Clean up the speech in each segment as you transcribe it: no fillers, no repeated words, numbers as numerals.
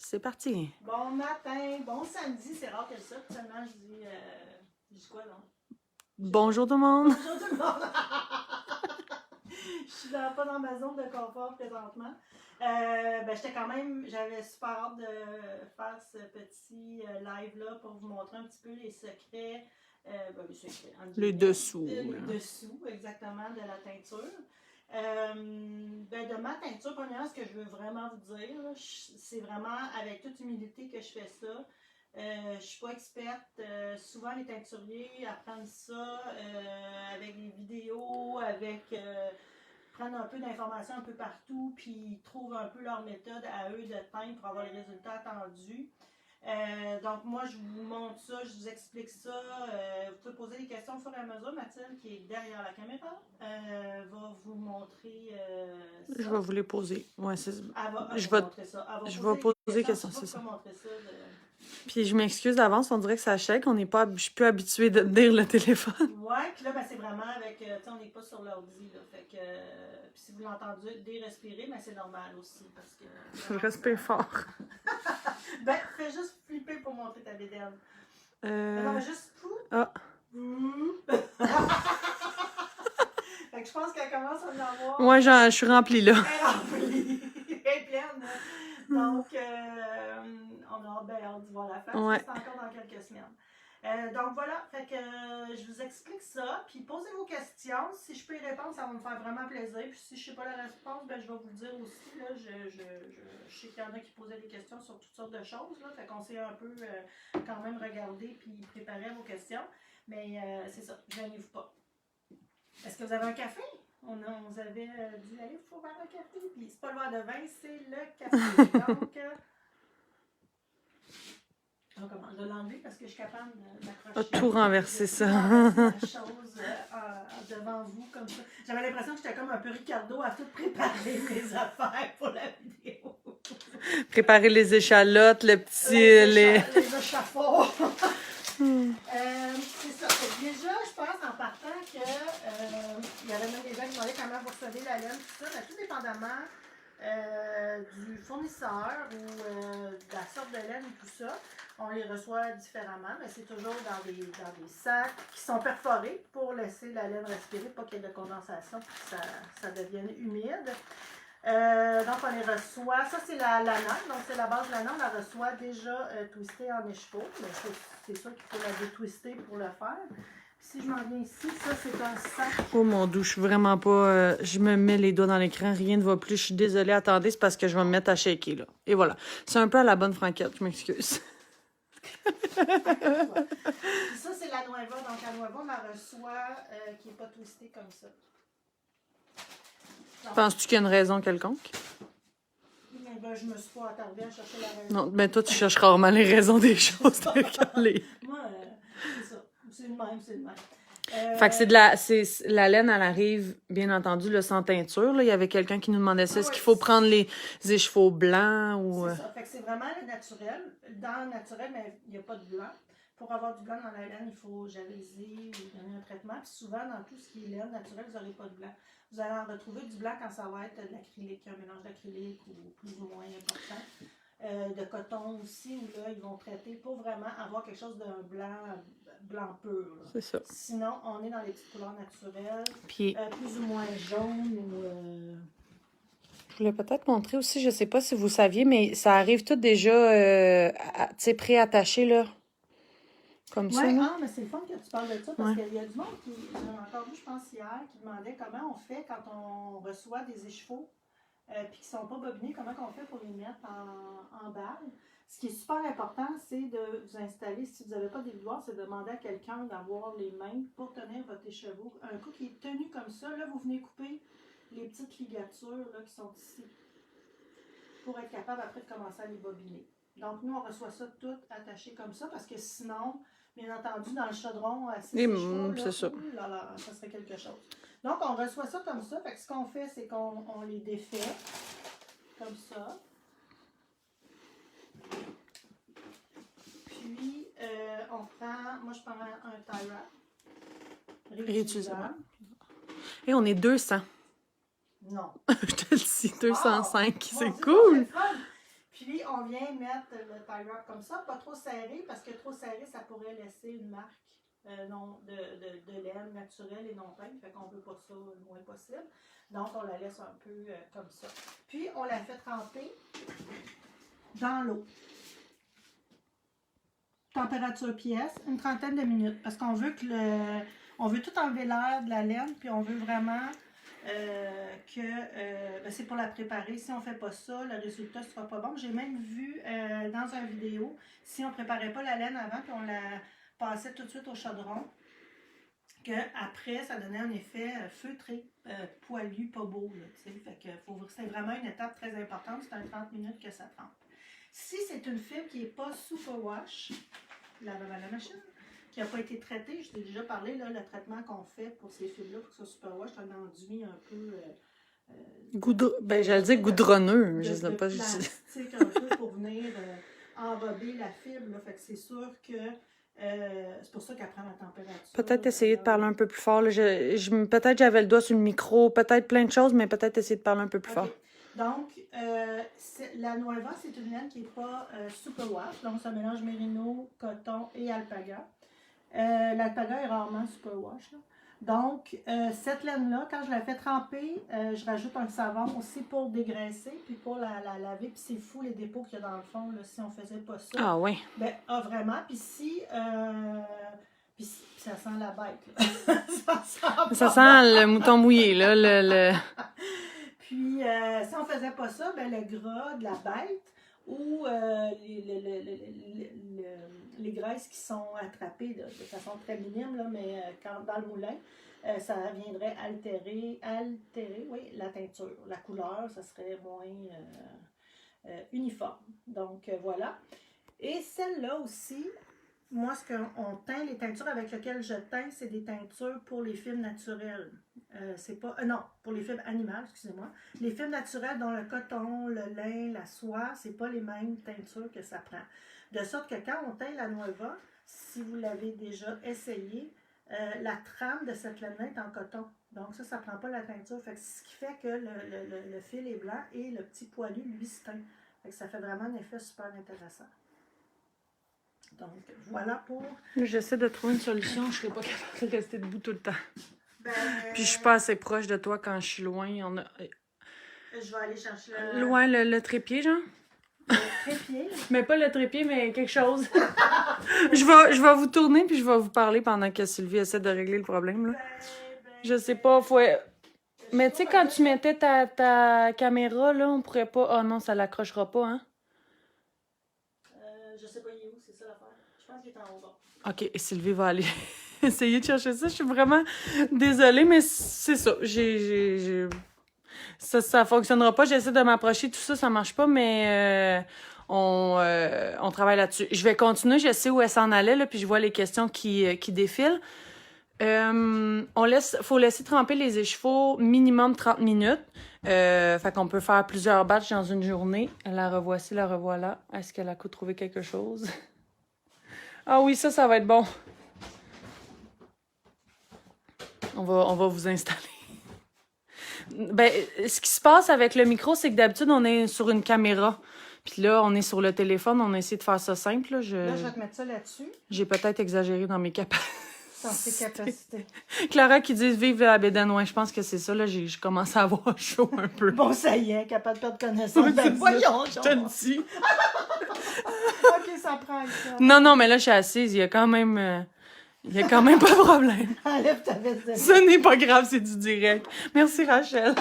C'est parti. Bon matin, bon samedi, c'est rare que ça. Seulement, je dis quoi, donc? Bonjour tout le monde. Bonjour tout le monde! Je suis pas dans ma zone de confort présentement. J'avais super hâte de faire ce petit live-là pour vous montrer un petit peu les secrets. Les secrets. Les dessous. Les dessous, exactement, de la teinture. De ma teinture, premièrement, ce que je veux vraiment vous dire, c'est vraiment avec toute humilité que je fais ça. Je ne suis pas experte. Souvent, les teinturiers apprennent ça avec des vidéos, prennent un peu d'informations un peu partout, puis ils trouvent un peu leur méthode à eux de teindre pour avoir les résultats attendus. Donc moi, je vous montre ça, je vous explique ça. Vous pouvez poser des questions au fur et à mesure. Mathilde, qui est derrière la caméra, va vous montrer ça. Je vais vous les poser. Ouais, c'est... Je vais montrer ça. Je vais poser des questions, c'est ça. Montrer ça Puis je m'excuse d'avance, on dirait que ça chèque. Je suis plus habituée de tenir le téléphone. Ouais, puis là, c'est vraiment avec... on n'est pas sur l'ordi, là. Fait que... puis si vous l'entendez dérespirer, mais c'est normal aussi, parce que... Je respire fort. Fais juste flipper pour montrer ta bédaine. Non, juste... Ah. Fait que je pense qu'elle commence à en avoir... Ouais, je suis remplie, là. Elle est remplie. Elle est pleine. Donc, on a hâte d'y voir la fin. Ouais. C'est encore dans quelques semaines. Donc voilà, fait que je vous explique ça, puis posez vos questions. Si je peux y répondre, ça va me faire vraiment plaisir. Puis si je ne sais pas la réponse, je vais vous le dire aussi. Là, je sais qu'il y en a qui posaient des questions sur toutes sortes de choses. Là, fait qu'on s'est un peu quand même regardé puis préparé vos questions. Mais c'est ça, gênez-vous pas. Est-ce que vous avez un café? On vous avait dit, allez, il faut faire un café. Puis c'est pas le verre de vin, c'est le café. Donc, je vais l'enlever parce que je suis capable d'accrocher. Tout renverser ça. La chose devant vous comme ça. J'avais l'impression que j'étais comme un peu Ricardo à tout préparer mes affaires pour la vidéo. Préparer les échalotes, les échafauds. C'est ça. Déjà, je pense en partant que il y avait même des gens qui demandaient comment vous recevez la laine, tout ça. Tout dépendamment du fournisseur ou de la sorte de laine et tout ça, on les reçoit différemment, mais c'est toujours dans des sacs qui sont perforés pour laisser la laine respirer, pas qu'il y ait de condensation pour que ça devienne humide. Donc on les reçoit, ça c'est la laine, donc c'est la base de la laine, on la reçoit déjà twistée en écheveau, mais c'est sûr qu'il faut la détwister pour le faire. Si je m'en viens ici, ça c'est un sac. Oh mon Dieu, je suis vraiment pas... je me mets les doigts dans l'écran, rien ne va plus. Je suis désolée, attendez, c'est parce que je vais me mettre à shaker, là. Et voilà. C'est un peu à la bonne franquette, je m'excuse. Ça c'est la Nueva, donc la Nueva on la reçoit qui n'est pas twistée comme ça. Penses-tu qu'il y a une raison quelconque? Je me suis pas attardée à chercher la raison. Non, mais toi tu cherches rarement les raisons des choses. Moi, c'est ça. C'est le même, c'est le même. Fait que c'est la laine, elle arrive, bien entendu, là, sans teinture. Là. Il y avait quelqu'un qui nous demandait ça. Est-ce qu'il faut prendre les écheveaux blancs ou... C'est ça. Fait que c'est vraiment le naturel. Dans le naturel, mais il n'y a pas de blanc. Pour avoir du blanc dans la laine, il faut javéliser ou donner un traitement. Puis souvent, dans tout ce qui est laine naturelle, vous n'aurez pas de blanc. Vous allez en retrouver du blanc quand ça va être de l'acrylique, un mélange d'acrylique ou plus ou moins important. De coton aussi, où là, ils vont traiter pour vraiment avoir quelque chose d'un blanc pur. C'est ça. Sinon, on est dans les petites couleurs naturelles, puis, plus ou moins jaunes ou... Je voulais peut-être montrer aussi, je sais pas si vous saviez, mais ça arrive tout déjà préattaché, là. Comme ça. Oui, mais c'est le fun que tu parles de ça, parce qu'il y a du monde qui, j'en ai encore vu, je pense, hier, qui demandait comment on fait quand on reçoit des écheveaux puis qui ne sont pas bobinés, comment on fait pour les mettre en balle. Ce qui est super important, c'est de vous installer, si vous n'avez pas d'évidoir, c'est de demander à quelqu'un d'avoir les mains pour tenir votre écheveau. Un coup qui est tenu comme ça, là, vous venez couper les petites ligatures là, qui sont ici pour être capable après de commencer à les bobiner. Donc, nous, on reçoit ça tout attaché comme ça parce que sinon, bien entendu, dans le chaudron, c'est ça. Là, ça serait quelque chose. Donc, on reçoit ça comme ça. Fait que ce qu'on fait, c'est qu'on les défait comme ça. Puis, on prend, moi, je prends un tie wrap réutilisable. Et on est 200. Non. Je te le dis, 205. C'est cool. Puis, on on vient mettre le tie wrap comme ça, pas trop serré, parce que trop serré, ça pourrait laisser une marque non, de laine naturelle et non peinte. Fait qu'on veut pas ça le moins possible. Donc, on la laisse un peu comme ça. Puis, on la fait tremper dans l'eau. Température pièce, une trentaine de minutes. Parce qu'on veut que on veut tout enlever l'air de la laine, puis on veut vraiment ben c'est pour la préparer. Si on ne fait pas ça, le résultat ne sera pas bon. J'ai même vu dans une vidéo, si on ne préparait pas la laine avant, puis on la passait tout de suite au chaudron, qu'après, ça donnait un effet feutré, poilu, pas beau. Là, fait que c'est vraiment une étape très importante. C'est un 30 minutes que ça trempe. Si c'est une fibre qui n'est pas super wash, lavable à la machine, qui n'a pas été traitée, je t'ai déjà parlé, là, le traitement qu'on fait pour ces fibres-là, pour que ce soit super wash, c'est un enduit un peu... j'allais dire goudronneux, mais je de sais pas. Plastique un peu pour venir enrober la fibre. Là. Fait que c'est sûr que c'est pour ça qu'elle prend la température. Peut-être essayer de parler un peu plus fort. Là. Peut-être j'avais le doigt sur le micro, peut-être plein de choses, mais peut-être essayer de parler un peu plus fort. Donc, la Nueva, c'est une laine qui n'est pas super wash. Donc, ça mélange mérino, coton et alpaga. L'alpaga est rarement super wash. Là. Donc, cette laine-là, quand je la fais tremper, je rajoute un savon aussi pour dégraisser, puis pour la laver. Puis c'est fou les dépôts qu'il y a dans le fond, là, si on ne faisait pas ça. Ah oui. Ben, vraiment. Puis si... puis ça sent la bête. Ça sent le mouton mouillé, là. Puis, si on ne faisait pas ça, ben, le gras de la bête ou les graisses qui sont attrapées de façon très minime, là, mais dans le moulin, ça viendrait altérer oui, la teinture. La couleur, ça serait moins uniforme. Donc, voilà. Et celle-là aussi, moi, ce qu'on teint, les teintures avec lesquelles je teins, c'est des teintures pour les fibres naturelles. C'est pas... non, pour les fibres animales, excusez-moi. Les fibres naturelles, dont le coton, le lin, la soie, c'est pas les mêmes teintures que ça prend. De sorte que quand on teint la Nueva, si vous l'avez déjà essayé, la trame de cette laine est en coton. Donc ça prend pas la teinture. Fait que ce qui fait que le fil est blanc et le petit poilu, lui, se teint. Fait que ça fait vraiment un effet super intéressant. Donc, voilà pour... J'essaie de trouver une solution. Je ne serais pas capable de rester debout tout le temps. Puis je suis pas assez proche de toi quand je suis loin. Je vais aller chercher loin le trépied, genre? Le trépied? Mais pas le trépied, mais quelque chose. je vais vous tourner puis je vais vous parler pendant que Sylvie essaie de régler le problème. Là. Je sais pas, mais tu sais, quand tu mettais ta caméra, là, on pourrait pas... Oh non, ça l'accrochera pas, hein? Je sais pas, il est où, c'est ça l'affaire. Je pense qu'il est en haut bas. OK, Sylvie va aller essayer de chercher ça. Je suis vraiment désolée, mais c'est ça. Ça fonctionnera pas. J'essaie de m'approcher, tout ça, ça marche pas, mais on travaille là-dessus. Je vais continuer, je sais où elle s'en allait, là, puis je vois les questions qui défilent. Faut laisser tremper les échevaux minimum 30 minutes. Fait qu'on peut faire plusieurs batchs dans une journée. La revoici, la revoilà. Est-ce qu'elle a trouvé quelque chose? Ah oui, ça va être bon. On va vous installer. Ben, ce qui se passe avec le micro, c'est que d'habitude, on est sur une caméra. Puis là, on est sur le téléphone. On a essayé de faire ça simple. Là, je vais te mettre ça là-dessus. J'ai peut-être exagéré dans mes capacités. Dans ses capacités. Clara qui dit « Vive la bédaine ». Ouais, je pense que c'est ça. Là, je commence à avoir chaud un peu. Bon, ça y est, capable de perdre connaissance. Ben, voyons, je te le dis. OK, ça prend ça. Non, mais là, je suis assise. Il y a quand même... pas de problème. Enlève ta veste. Ce n'est pas grave, c'est du direct. Merci, Rachel.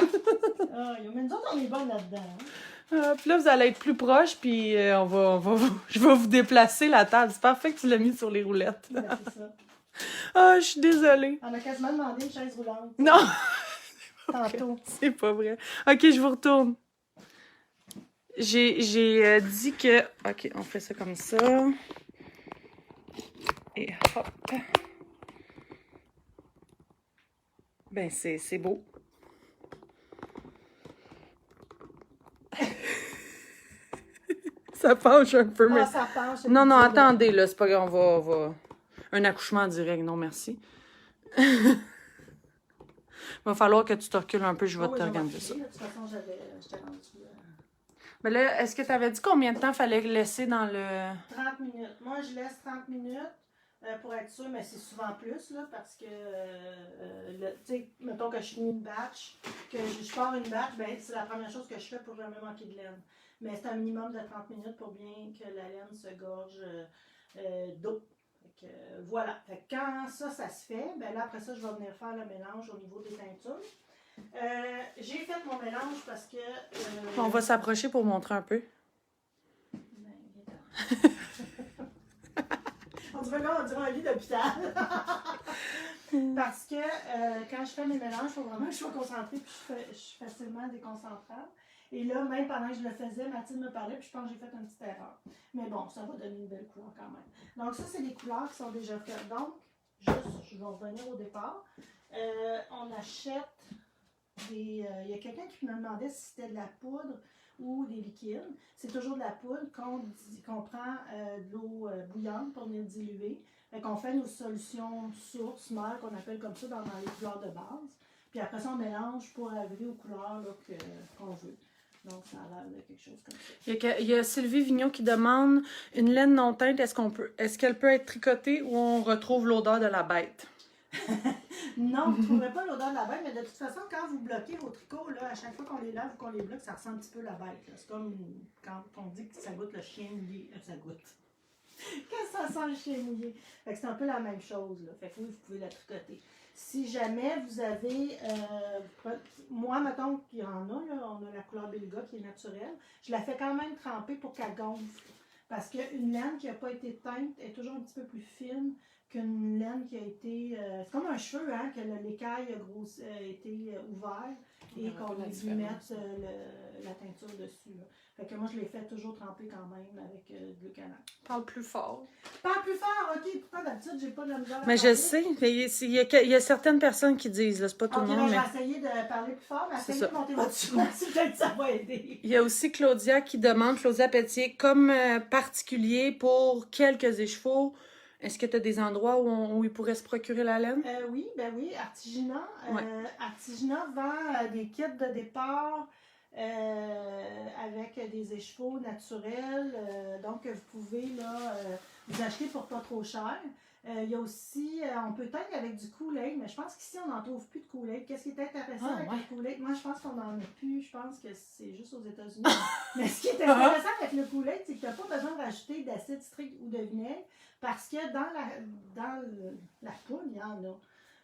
Mais nous autres, on est bonnes là-dedans. Puis là, vous allez être plus proche, puis je vais vous déplacer la table. C'est parfait que tu l'as mis sur les roulettes. Ben, c'est ça. Ah, je suis désolée. On a quasiment demandé une chaise roulante. Non! Tantôt. C'est pas vrai. OK, je vous retourne. J'ai dit que... OK, on fait ça comme ça. Et hop. Ben, c'est beau. Ça penche un peu, mais... ça penche. Non, attendez, là, c'est pas grave, on va... Un accouchement direct, non, merci. Il va falloir que tu te recules un peu, je vais t'organiser ça. De toute façon, j'étais rendue... Mais là, est-ce que tu avais dit combien de temps fallait laisser dans le... 30 minutes. Moi, je laisse 30 minutes pour être sûre, mais c'est souvent plus, là, parce que, tu sais, mettons que je finis une batch, que je pars une batch, ben, c'est la première chose que je fais pour jamais manquer de laine. Mais c'est un minimum de 30 minutes pour bien que la laine se gorge d'eau. Fait que, voilà. Fait que quand ça se fait, ben là, après ça, je vais venir faire le mélange au niveau des teintures. J'ai fait mon mélange parce que... On va s'approcher pour montrer un peu. Ben, on dirait un lit d'hôpital. Parce que quand je fais mes mélanges, il faut vraiment que je sois concentrée puis je suis facilement déconcentrable. Et là, même pendant que je le faisais, Mathilde me parlait puis je pense que j'ai fait une petite erreur. Mais bon, ça va donner une belle couleur quand même. Donc ça, c'est des couleurs qui sont déjà faites. Donc, juste, je vais revenir au départ. On achète des... Il y a quelqu'un qui me demandait si c'était de la poudre ou des liquides. C'est toujours de la poudre qu'on prend de l'eau bouillante pour venir diluer. Fait qu'on fait nos solutions sources, mères, qu'on appelle comme ça dans les couleurs de base. Puis après ça, on mélange pour arriver aux couleurs là, qu'on veut. Donc, ça a l'air de quelque chose comme ça. Il y a Sylvie Vignon qui demande une laine non teinte, est-ce qu'elle peut être tricotée ou on retrouve l'odeur de la bête? Non, vous ne trouverez pas l'odeur de la bête, mais de toute façon, quand vous bloquez vos tricots, là, à chaque fois qu'on les lave ou qu'on les bloque, ça ressemble un petit peu à la bête. C'est comme quand on dit que ça goûte le chien mouillé. Ça goûte. Que ça sent le chien mouillé. Fait que c'est un peu la même chose. Là. Fait que oui, vous pouvez la tricoter. Si jamais vous avez... moi, mettons qu'il y en a, là, on a la couleur Belga qui est naturelle. Je la fais quand même tremper pour qu'elle gonfle. Parce qu'une laine qui n'a pas été teinte est toujours un petit peu plus fine qu'une laine qui a été... c'est comme un cheveu, hein, que l'écaille a été ouvert et qu'on lui mette la teinture dessus. Là. Fait que moi, je les fais toujours tremper quand même avec du canard. Parle plus fort. Parle plus fort, ok. Pourtant, d'habitude, j'ai pas de la misère à Mais parler. je sais, il y a certaines personnes qui disent, là, c'est pas tout le monde, ben, mais... je vais essayer de parler plus fort, mais C'est essayez ça. de monter votre son, si peut-être ça va aider. Il y a aussi Claudia qui demande, Claudia Pelletier, comme particulier pour quelques écheveaux, est-ce que tu as des endroits où ils pourraient se procurer la laine? Oui, ben oui, Artiginat. Ouais. Artiginat vend des kits de départ avec des écheveaux naturels. Donc, vous pouvez là, vous acheter pour pas trop cher. Il y a aussi, on peut teindre avec du Kool-Aid, mais je pense qu'ici, on n'en trouve plus de Kool-Aid. Qu'est-ce qui est intéressant avec le Kool-Aid? Moi, je pense qu'on n'en a plus. Je pense que c'est juste aux États-Unis. Mais ce qui est intéressant avec le Kool-Aid, c'est que tu n'as pas besoin de rajouter d'acide citrique ou de vinaigre parce que dans la poudre, il y en a.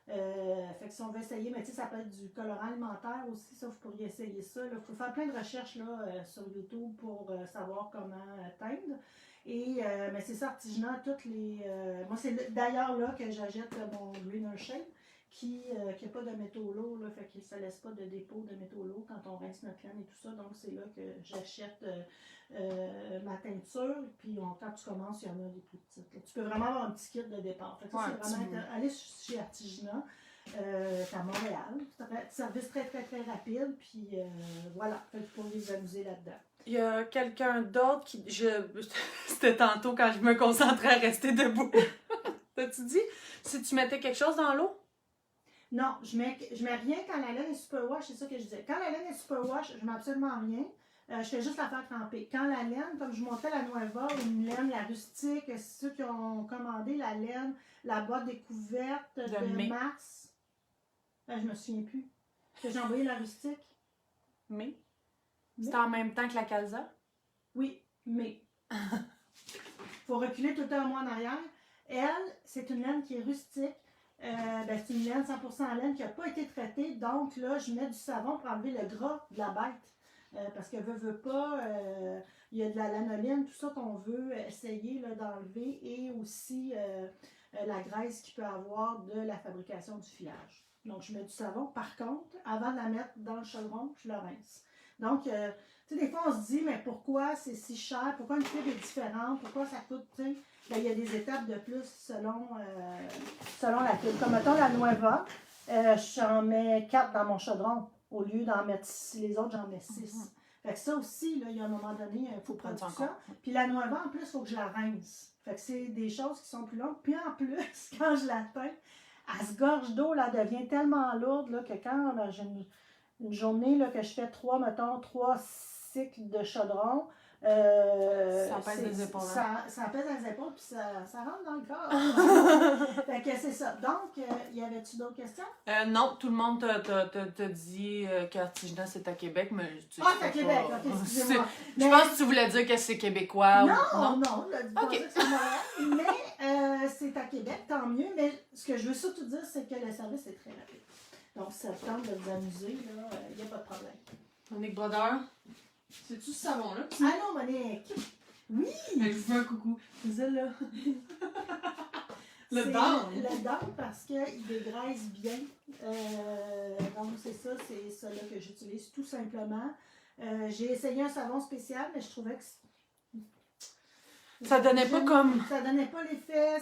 Fait que si on veut essayer, mais tu sais, ça peut être du colorant alimentaire aussi, ça, vous pourriez essayer ça. Il faut faire plein de recherches là, sur YouTube pour savoir comment teindre. Et mais c'est ça, Artiginat, toutes les. Moi, c'est d'ailleurs là que j'achète mon Greener Shade qui n'a pas de métaux lourds, là, fait qu'il ne se laisse pas de dépôt de métaux lourds quand on rince notre laine et tout ça. Donc, c'est là que j'achète ma teinture. Puis, quand tu commences, il y en a des plus petites. Là. Tu peux vraiment avoir un petit kit de départ. Fait que ça, c'est vraiment aller chez Artiginat. C'est à Montréal. C'est un service très, très, très rapide. Puis, voilà. Fait que vous pouvez vous amuser là-dedans. Il y a quelqu'un d'autre qui... C'était tantôt quand je me concentrais à rester debout. T'as-tu dit? Si tu mettais quelque chose dans l'eau? Non, je mets rien quand la laine est superwash, c'est ça que je disais. Quand la laine est superwash, je mets absolument rien. Je fais juste la faire tremper. Quand la laine, comme je montais la Nueva, une laine, la rustique, ceux qui ont commandé la laine, la boîte découverte de mars, je me souviens plus. Que j'ai envoyé la rustique. Mais? C'était en même temps que la calza? Oui, mais. Faut reculer tout le temps un mois en arrière. Elle, c'est une laine qui est rustique. C'est une laine 100% laine qui n'a pas été traitée. Donc là, je mets du savon pour enlever le gras de la bête. Parce que veut pas, il y a de la lanoline, tout ça qu'on veut essayer d'enlever. Et aussi la graisse qu'il peut avoir de la fabrication du filage. Donc, je mets du savon. Par contre, avant de la mettre dans le chaudron, je le rince. Donc, tu sais, des fois, on se dit, mais pourquoi c'est si cher? Pourquoi une fibre est différente? Pourquoi ça coûte, tu sais? Ben, il y a des étapes de plus selon la fibre. Comme, mettons, la Nueva, j'en mets 4 dans mon chaudron. Au lieu d'en mettre 6, les autres, j'en mets 6. Fait que ça aussi, là, il y a un moment donné, il faut prendre ça. Puis la Nueva, en plus, il faut que je la rince. Fait que c'est des choses qui sont plus longues. Puis en plus, quand je la teins, elle se gorge d'eau, là, elle devient tellement lourde là, que quand j'ai une journée là, que je fais 3 cycle de chaudron. Ça pèse les épaules. Ça pèse les épaules, puis ça rentre dans le corps. Fait que c'est ça. Donc, y avait-tu d'autres questions? Non, tout le monde t'a dit qu'Artisanat, c'est à Québec, mais tu sais, c'est à Québec, ok, excusez-moi. Je pense que tu voulais dire que c'est québécois. Non, je dis pas ça que c'est Montréal, mais c'est à Québec, tant mieux. Mais ce que je veux surtout dire, c'est que le service est très rapide. Donc, si ça vous tente de vous amuser, il n'y a pas de problème. Monique Brodeur, c'est-tu ce savon-là? Allô, Monique! Oui! Elle vous fait un coucou. C'est celle-là. Le down parce qu'il dégraisse bien. Donc, c'est ça, c'est ça-là que j'utilise tout simplement. J'ai essayé un savon spécial, mais je trouvais que ça donnait pas comme... Ça donnait pas l'effet.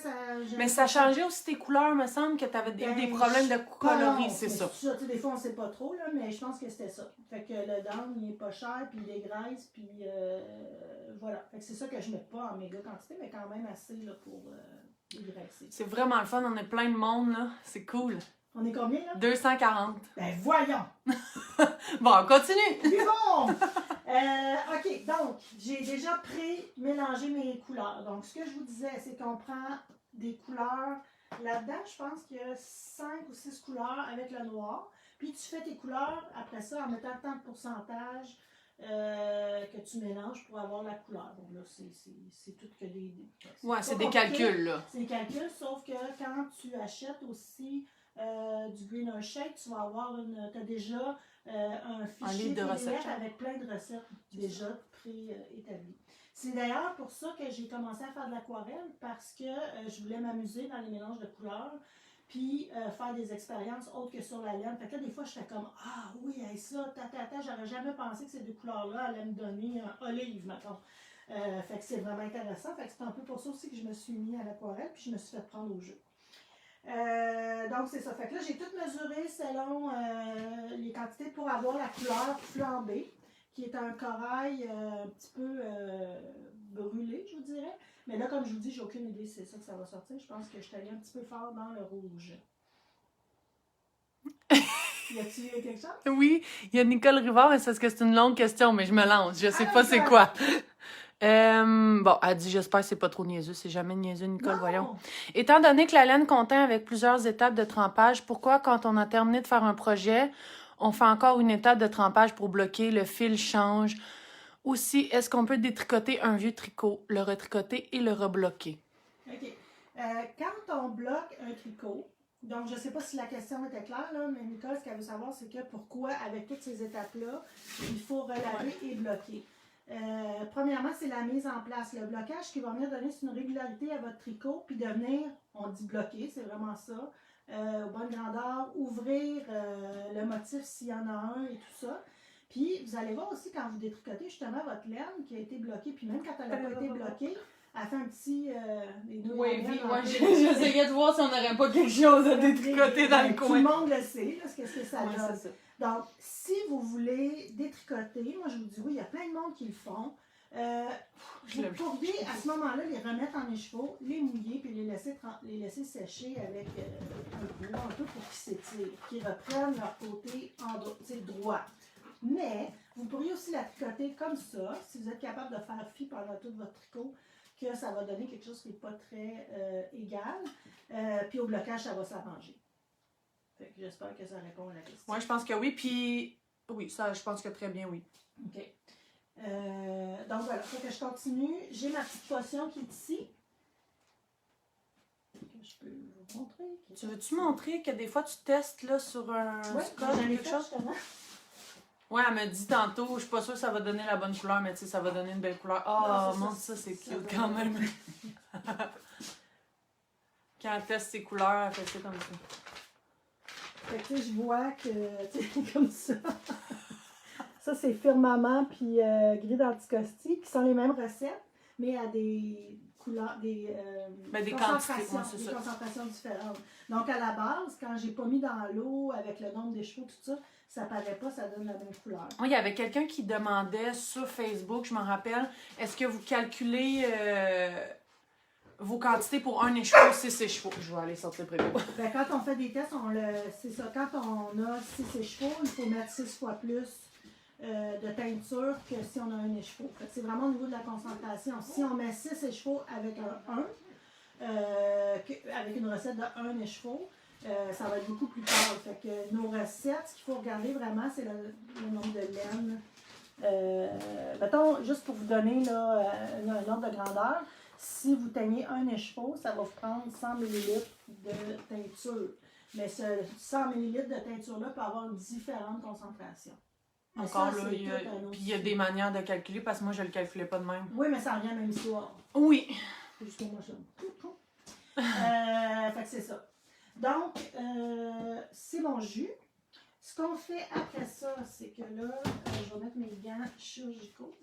Mais ça changeait aussi tes couleurs, me semble que tu avais des problèmes de coloris, c'est ça. Des fois, on sait pas trop, là, mais je pense que c'était ça. Fait que le down, il est pas cher, puis il dégraisse, puis voilà. Fait que c'est ça que je mets pas en méga quantité, mais quand même assez là, pour dégraisser. C'est vraiment le fun, on est plein de monde, là. C'est cool. On est combien, là? 240. Ben voyons! Bon, on continue! Bon! OK, donc, j'ai déjà pré-mélangé mes couleurs. Donc, ce que je vous disais, c'est qu'on prend des couleurs. Là-dedans, je pense qu'il y a 5 ou 6 couleurs avec le noir. Puis, tu fais tes couleurs après ça en mettant tant de pourcentage que tu mélanges pour avoir la couleur. Donc là, c'est tout que des... Ouais, c'est des calculs, là. C'est des calculs, sauf que quand tu achètes aussi du Greener Shake, tu vas avoir t'as déjà un fichier PDF avec plein de recettes déjà préétablies. C'est d'ailleurs pour ça que j'ai commencé à faire de l'aquarelle, parce que je voulais m'amuser dans les mélanges de couleurs, puis faire des expériences autres que sur la laine. Fait que là, des fois, je fais comme « Ah oui, ça, j'aurais jamais pensé que ces deux couleurs-là allaient me donner un olive, mettons. » Fait que c'est vraiment intéressant. Fait que c'est un peu pour ça aussi que je me suis mis à l'aquarelle, puis je me suis fait prendre au jeu. Donc c'est ça. Fait que là, j'ai tout mesuré selon les quantités pour avoir la couleur flambée, qui est un corail un petit peu brûlé, je vous dirais. Mais là, comme je vous dis, j'ai aucune idée si c'est ça que ça va sortir. Je pense que je suis allée un petit peu fort dans le rouge. Y a-t-il quelque chose? Oui, il y a Nicole Rivard, mais c'est parce que c'est une longue question, mais je me lance. Je sais pas c'est quoi. Bon, elle dit, j'espère que c'est pas trop niaiseux. C'est jamais niaiseux, Nicole, voyons. Étant donné que la laine contient avec plusieurs étapes de trempage, pourquoi, quand on a terminé de faire un projet, on fait encore une étape de trempage pour bloquer, le fil change? Aussi, est-ce qu'on peut détricoter un vieux tricot, le retricoter et le rebloquer? OK. Quand on bloque un tricot, donc je ne sais pas si la question était claire, là, mais Nicole, ce qu'elle veut savoir, c'est que pourquoi, avec toutes ces étapes-là, il faut relaver et bloquer. Premièrement, c'est la mise en place. Le blocage qui va venir donner une régularité à votre tricot, puis devenir, on dit bloquer, c'est vraiment ça, bonne grandeur, ouvrir le motif s'il y en a un et tout ça. Puis, vous allez voir aussi quand vous détricotez justement votre laine qui a été bloquée, puis même quand elle n'a pas été bloquée, elle fait un petit... oui, j'essayais de voir si on n'aurait pas quelque chose à détricoter dans le coin. Tout le monde le sait, parce que c'est ça. Donc, si vous voulez détricoter, moi je vous dis oui, il y a plein de monde qui le font. Vous pourriez à ce moment-là les remettre en écheveau, les mouiller, puis les laisser sécher avec un peu pour qu'ils s'étirent, qu'ils reprennent leur côté droit. Mais vous pourriez aussi la tricoter comme ça, si vous êtes capable de faire fi pendant tout votre tricot, que ça va donner quelque chose qui n'est pas très égal. Puis au blocage, ça va s'arranger. J'espère que ça répond à la question. Oui, je pense que oui. Puis, oui, ça, je pense que très bien, oui. OK. Donc voilà, faut que je continue. J'ai ma petite potion qui est ici. Je peux vous montrer. Tu veux-tu montrer que des fois tu testes là, sur un scotch ou quelque chose? Ouais, elle m'a dit tantôt, je suis pas sûre que ça va donner la bonne couleur, mais tu sais, ça va donner une belle couleur. Oh, mon ça c'est cute quand même. Quand elle teste ses couleurs, elle fait ça comme ça. Fait que je vois que, tu sais, comme ça. Ça, c'est Firmament puis Gris d'Anticosti, qui sont les mêmes recettes, mais à des couleurs, des concentrations différentes. Donc, à la base, quand j'ai pas mis dans l'eau avec le nombre des chevaux, tout ça, ça paraît pas, ça donne la même couleur. Oui, il y avait quelqu'un qui demandait sur Facebook, je me rappelle, est-ce que vous calculez vos quantités pour un écheveau, 6 écheveaux? Je vais aller sortir près de vous. Ben, quand on fait des tests, c'est ça. Quand on a 6 écheveaux, il faut mettre 6 fois plus de teinture que si on a un écheveau. C'est vraiment au niveau de la concentration. Si on met 6 échevaux avec un 1, avec une recette de 1 écheveau, ça va être beaucoup plus pâle. Fait que nos recettes, ce qu'il faut regarder vraiment, c'est le nombre de laine. Mettons, juste pour vous donner là, un ordre de grandeur, si vous teignez un écheveau, ça va vous prendre 100 ml de teinture. Mais ce 100 ml de teinture-là peut avoir une différente concentration. Mais Encore ça, là, puis il y a des manières de calculer parce que moi, je le calculais pas de même. Oui, mais ça revient à la même histoire. Oui. C'est juste que moi, je fait que c'est ça. Donc, c'est mon jus. Ce qu'on fait après ça, c'est que là, je vais mettre mes gants chirurgicaux.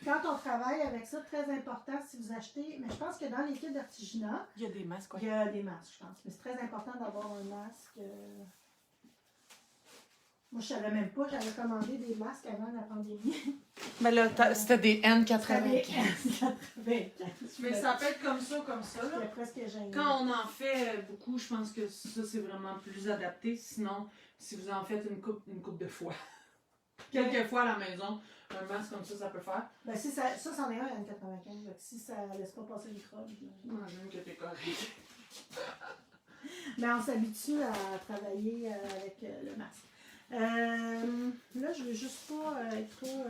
Quand on travaille avec ça, très important, si vous achetez, mais je pense que dans les kits d'Artigianat, Il y a des masques, quoi. il y a des masques, je pense. Mais c'est très important d'avoir un masque. Moi, je savais même pas, j'avais commandé des masques avant la pandémie. Mais là, c'était des N95. C'était des N95. Mais ça peut être comme ça, là. C'était presque gênant. Quand on en fait beaucoup, je pense que ça, c'est vraiment plus adapté. Sinon, si vous en faites une coupe de fois. Quelques fois à la maison, un masque comme ça peut faire. Ben, si ça c'en est un à N95. Donc si ça laisse pas passer le microbe. J'imagine que t'es correct. Mais on s'habitue à travailler avec le masque. Là, je veux juste pas être trop.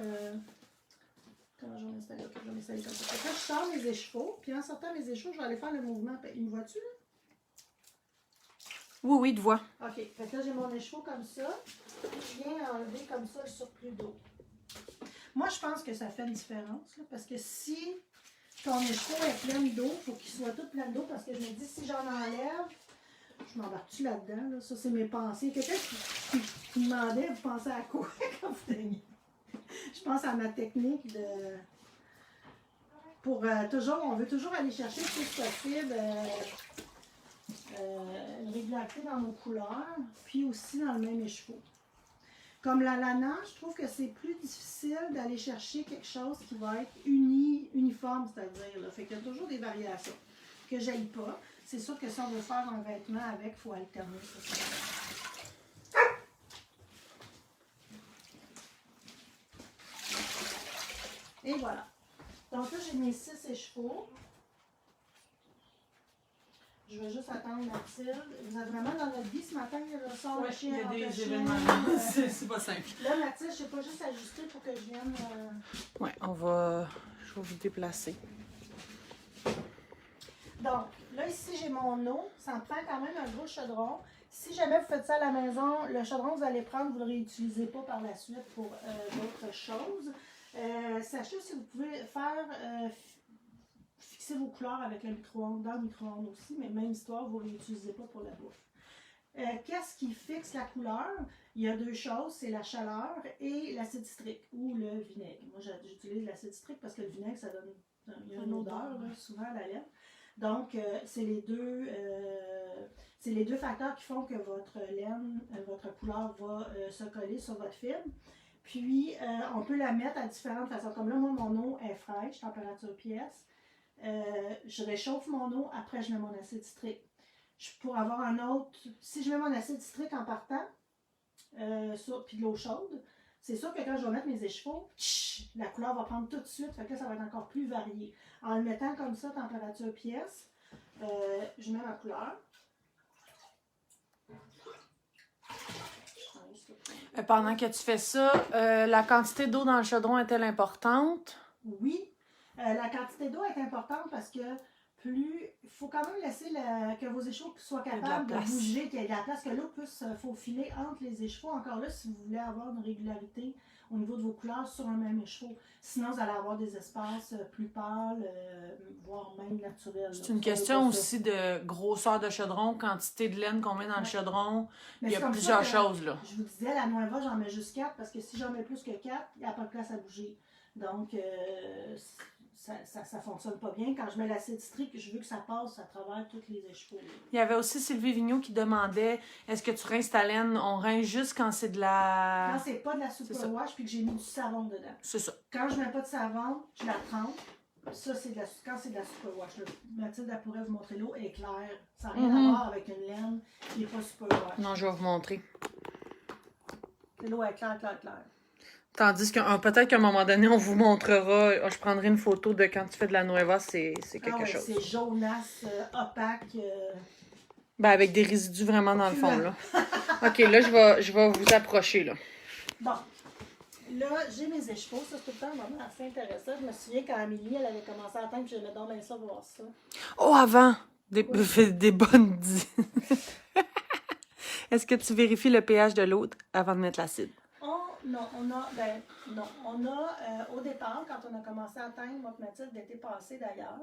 Comment je vais m'installer? Ok, je vais m'installer comme ça. Fait que là, je sors mes écheveaux, puis en sortant mes écheveaux, je vais aller faire le mouvement. Il me voit-tu, là? Oui, oui, de voix. Ok, fait que là, j'ai mon écheveau comme ça. Je viens enlever comme ça le surplus d'eau. Moi, je pense que ça fait une différence, là, parce que si ton écheveau est plein d'eau, il faut qu'il soit tout plein d'eau, parce que je me dis, si j'en enlève, je m'embarque-tu là-dedans? Là? Ça, c'est mes pensées. Quelqu'un qui me demandait, vous pensez à quoi quand vous teignez? Je pense à ma technique de... Pour toujours, on veut toujours aller chercher le plus possible une régularité dans nos couleurs, puis aussi dans le même écheveau. Comme la lana, je trouve que c'est plus difficile d'aller chercher quelque chose qui va être uniforme, c'est-à-dire. Là. Fait qu'il y a toujours des variations que j'aille pas. C'est sûr que si on veut faire un vêtement avec, il faut alterner. Et voilà. Donc là, j'ai mes 6 écheveaux. Je vais juste attendre Mathilde. Vous êtes vraiment dans notre vie ce matin, le son, le chien, il y a des chien, événements. C'est pas simple. Là, Mathilde, je ne sais pas juste ajuster pour que je vienne... Ouais, je vais vous déplacer. Donc, là, ici, j'ai mon eau. Ça me prend quand même un gros chaudron. Si jamais vous faites ça à la maison, le chaudron que vous allez prendre, vous ne le réutilisez pas par la suite pour d'autres choses. Sachez si vous pouvez faire... fixer vos couleurs avec le micro-ondes, dans le micro-ondes aussi, mais même histoire, vous ne réutilisez pas pour la bouffe. Qu'est-ce qui fixe la couleur? Il y a deux choses, c'est la chaleur et l'acide citrique ou le vinaigre. Moi, j'utilise l'acide citrique parce que le vinaigre, ça donne une odeur là, souvent à la laine. Donc, c'est les deux facteurs qui font que votre laine, votre couleur va se coller sur votre fibre. Puis, on peut la mettre à différentes façons. Comme là, moi, mon eau est fraîche, température pièce. Je réchauffe mon eau, après je mets mon acide citrique. Pour avoir un autre, si je mets mon acide citrique en partant, puis de l'eau chaude, c'est sûr que quand je vais mettre mes écheveaux, la couleur va prendre tout de suite, fait que là, ça va être encore plus varié. En le mettant comme ça, température pièce, je mets ma couleur. Pendant que tu fais ça, la quantité d'eau dans le chaudron est-elle importante? Oui. La quantité d'eau est importante parce que il faut quand même laisser que vos écheveaux soient capables de bouger, qu'il y ait de la place, que l'eau puisse faufiler entre les écheveaux. Encore là, si vous voulez avoir une régularité au niveau de vos couleurs sur un même écheveau. Sinon, vous allez avoir des espaces plus pâles, voire même naturels. C'est une question aussi de grosseur de chaudron, quantité de laine qu'on met dans le chaudron. Il y a plusieurs choses, là. Je vous disais, la Nueva, j'en mets juste 4 parce que si j'en mets plus que 4, il n'y a pas de place à bouger. Donc, ça fonctionne pas bien. Quand je mets l'acide citrique, je veux que ça passe à travers toutes les écheveaux. Il y avait aussi Sylvie Vigneault qui demandait est-ce que tu rinces ta laine? On rince juste quand c'est de la... Quand c'est pas de la superwash puis que j'ai mis du savon dedans. C'est ça. Quand je mets pas de savon, je la trempe. Ça, c'est quand c'est de la superwash. Mathilde, elle pourrait vous montrer l'eau est claire. Ça n'a rien à voir avec une laine qui n'est pas superwash. Non, je vais vous montrer. L'eau est claire, claire, claire. Tandis que peut-être qu'à un moment donné, on vous montrera, je prendrai une photo de quand tu fais de la nueva, c'est quelque chose. C'est jaunasse, opaque. Ben, avec des résidus vraiment dans le fond, là. OK, là, je vais vous approcher, là. Bon. Là, j'ai mes écheveaux. Ça, c'est tout le temps un moment assez intéressant. Je me souviens quand Amélie, elle avait commencé à attendre, j'aimais donc bien ça voir ça. Oh, avant! Des bonnes... Est-ce que tu vérifies le pH de l'eau avant de mettre l'acide? Non, on a, au départ, quand on a commencé à atteindre, moi et Mathilde, l'été passé d'ailleurs,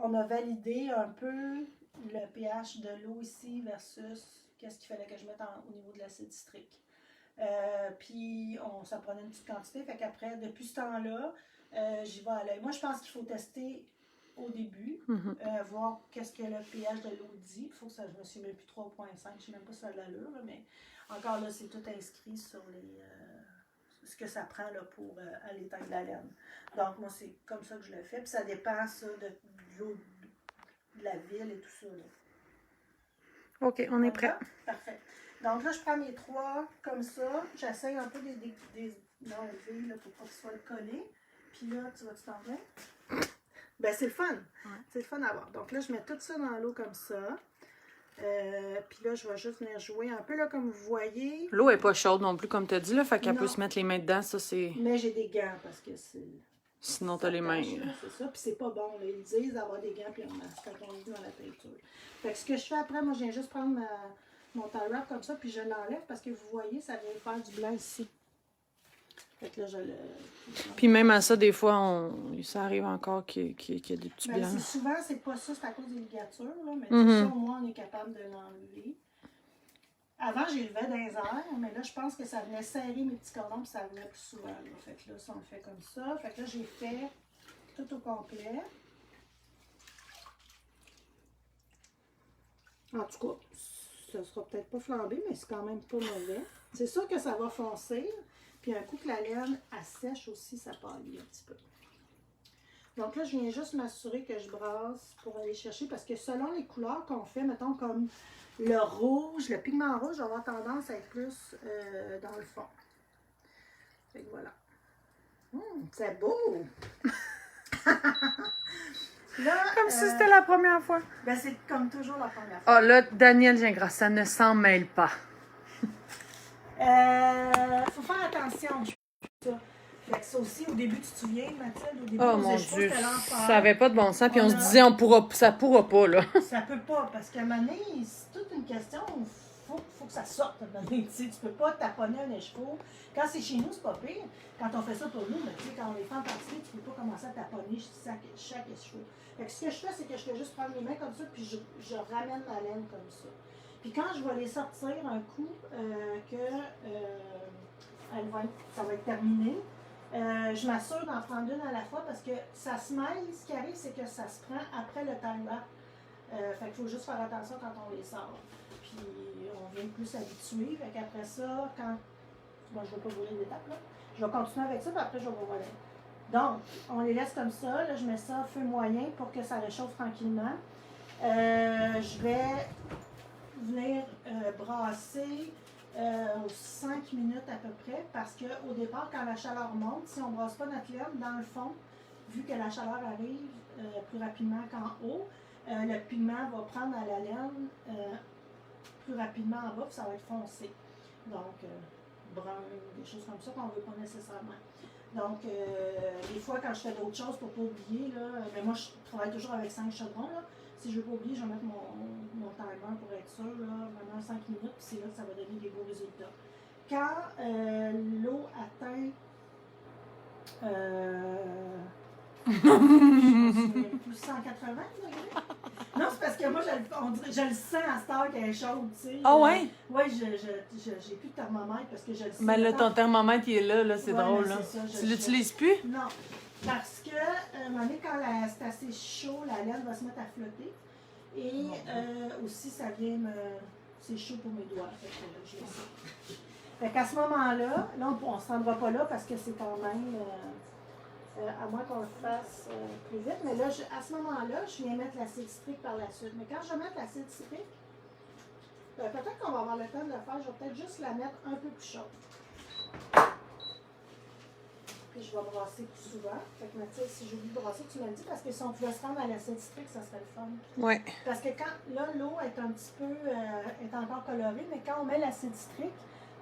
on a validé un peu le pH de l'eau ici versus qu'est-ce qu'il fallait que je mette au niveau de l'acide citrique. Puis ça prenait une petite quantité, fait qu'après, depuis ce temps-là, j'y vais à l'œil. Moi, je pense qu'il faut tester au début, voir qu'est-ce que le pH de l'eau dit. Il faut que ça, je me suis même plus 3,5, je ne sais même pas si ça a de l'allure, mais encore là, c'est tout inscrit sur ce que ça prend là, pour aller teindre la laine. Donc, moi, c'est comme ça que je le fais. Puis ça dépend, ça, de l'eau de la ville et tout ça. Là. OK, on est prêt. Parfait. Donc là, je prends mes 3 comme ça. J'essaye un peu d'enlever là, pour pas qu'ils soient collés. Puis là, tu vas-tu t'en venir? Ben, c'est le fun. Ouais. C'est le fun à voir. Donc là, je mets tout ça dans l'eau comme ça. Puis là, je vais juste venir jouer un peu, là, comme vous voyez. L'eau n'est pas chaude non plus, comme tu as dit, là, fait qu'elle peut se mettre les mains dedans, ça, c'est... Mais j'ai des gants, parce que c'est... Sinon, tu as les mains... C'est ça, puis c'est pas bon, là. Ils disent d'avoir des gants, puis on masque quand on est dans la peinture. Fait que ce que je fais après, moi, je viens juste prendre mon tie wrap comme ça, puis je l'enlève, parce que vous voyez, ça vient faire du blanc ici. Fait que là, je le... Puis même à ça, des fois, ça arrive encore qu'il y a des petits blancs. Souvent, c'est pas ça, c'est à cause des ligatures, là, mais ça, au moins, on est capable de l'enlever. Avant, j'ai levé dans les airs, mais là, je pense que ça venait serrer mes petits cordons, puis ça venait plus souvent. Là. Fait que là, ça, on le fait comme ça. Fait que là, j'ai fait tout au complet. En tout cas, ça sera peut-être pas flambé, mais c'est quand même pas mauvais. C'est sûr que ça va foncer. Puis un coup que la laine, elle sèche aussi, ça pâlit un petit peu. Donc là, je viens juste m'assurer que je brasse pour aller chercher, parce que selon les couleurs qu'on fait, mettons comme le rouge, le pigment rouge, va avoir tendance à être plus dans le fond. Fait que voilà. C'est beau! Là, comme si c'était la première fois. Ben c'est comme toujours la première fois. Ah là, Daniel Gingras, ça ne s'en mêle pas. Faut faire attention, ça. Fait que ça aussi, au début, tu te souviens, Mathilde, au début, oh mon Dieu, ça n'avait pas de bon sens, puis on se disait, ça pourra pas, là. Ça peut pas, parce qu'à un moment donné, c'est toute une question, il faut que ça sorte, à un moment donné, tu peux pas taponner un écheveau. Quand c'est chez nous, c'est pas pire. Quand on fait ça pour nous, mais tu sais, quand on les fait en particulier, tu peux pas commencer à taponner chaque écheveau. Fait que ce que je fais, c'est que je fais juste prendre les mains comme ça, puis je ramène ma laine comme ça. Puis quand je vais les sortir un coup, ça va être terminé, je m'assure d'en prendre une à la fois parce que ça se mêle. Ce qui arrive, c'est que ça se prend après le time wrap. Fait qu'il faut juste faire attention quand on les sort. Puis on vient plus s'habituer. Fait qu'aprje ça, quand. Bon, je ne vais pas brûler l'étape là. Je vais continuer avec ça, puis après je vais vous voilà. Donc, on les laisse comme ça. Là, je mets ça à feu moyen pour que ça réchauffe tranquillement. Je vais venir brasser 5 minutes à peu près, parce qu'au départ, quand la chaleur monte, si on ne brasse pas notre laine, dans le fond, vu que la chaleur arrive plus rapidement qu'en haut, le pigment va prendre à la laine plus rapidement en bas, puis ça va être foncé. Donc, brun, des choses comme ça qu'on ne veut pas nécessairement. Donc, des fois, quand je fais d'autres choses pour ne pas oublier, là, mais moi, je travaille toujours avec 5 chaudrons, là. Si je ne veux pas oublier, je vais mettre mon timer pour être sûr, là, vraiment 5 minutes, puis c'est là que ça va donner des beaux résultats. Quand l'eau atteint plus 180 degrés. Non, c'est parce que moi, je le sens à cette heure qu'elle est chaude, tu sais. Ah ouais? Oui, j'ai plus de thermomètre parce que je le sais. Mais là, ton thermomètre, il est là, c'est drôle, là. Tu l'utilises plus? Non. Parce que, à un moment donné, quand c'est assez chaud, la laine va se mettre à flotter. Et aussi, ça vient c'est chaud pour mes doigts. Fait que je le sais. Fait qu'à ce moment-là, là, on ne se rendra pas là parce que c'est quand même, à moins qu'on le fasse plus vite. Mais là, à ce moment-là, je viens mettre l'acide citrique par la suite. Mais quand je vais mettre l'acide citrique, peut-être qu'on va avoir le temps de le faire. Je vais peut-être juste la mettre un peu plus chaude. Puis je vais brasser plus souvent. Fait que Mathilde, si j'oublie de brasser, tu me le dis, parce que si on pouvait se rendre à l'acide citrique, ça serait le fun. Oui. Parce que quand, là, l'eau est un petit peu, est encore colorée, mais quand on met l'acide citrique,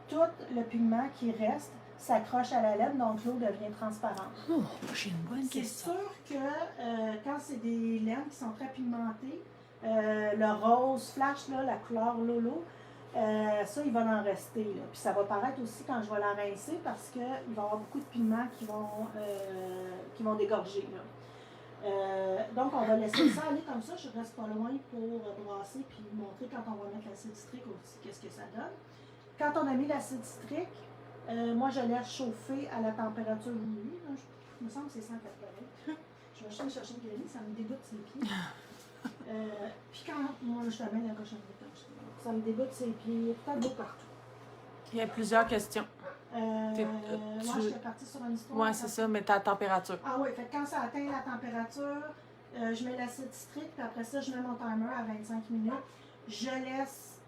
tout le pigment qui reste s'accroche à la laine, donc l'eau devient transparente. Oh, j'ai une bonne C'est question. sûr que quand c'est des laines qui sont très pigmentées, le rose flash, là, la couleur Lolo, ça, il va en rester. Là. Puis ça va paraître aussi quand je vais la rincer parce qu'il va y avoir beaucoup de pigments qui vont dégorger. Là. Donc, on va laisser ça aller comme ça. Je reste pas loin pour brasser puis montrer quand on va mettre l'acide citrique aussi qu'est-ce que ça donne. Quand on a mis l'acide citrique, moi, je laisse chauffer à la température voulue. Il me semble que c'est 180. Je vais chercher une grille, ça me dégoûte ses pieds. Puis quand moi, je te mets la cochonnerie comme ça me dégoûte ses pieds, peut-être beau partout. Il y a plusieurs questions. Moi, j'étais partie sur une histoire. Oui, c'est ça, mais ta température. Ah oui, fait que quand ça atteint la température, je mets l'acide citrique, puis après ça, je mets mon timer à 25 minutes. Je laisse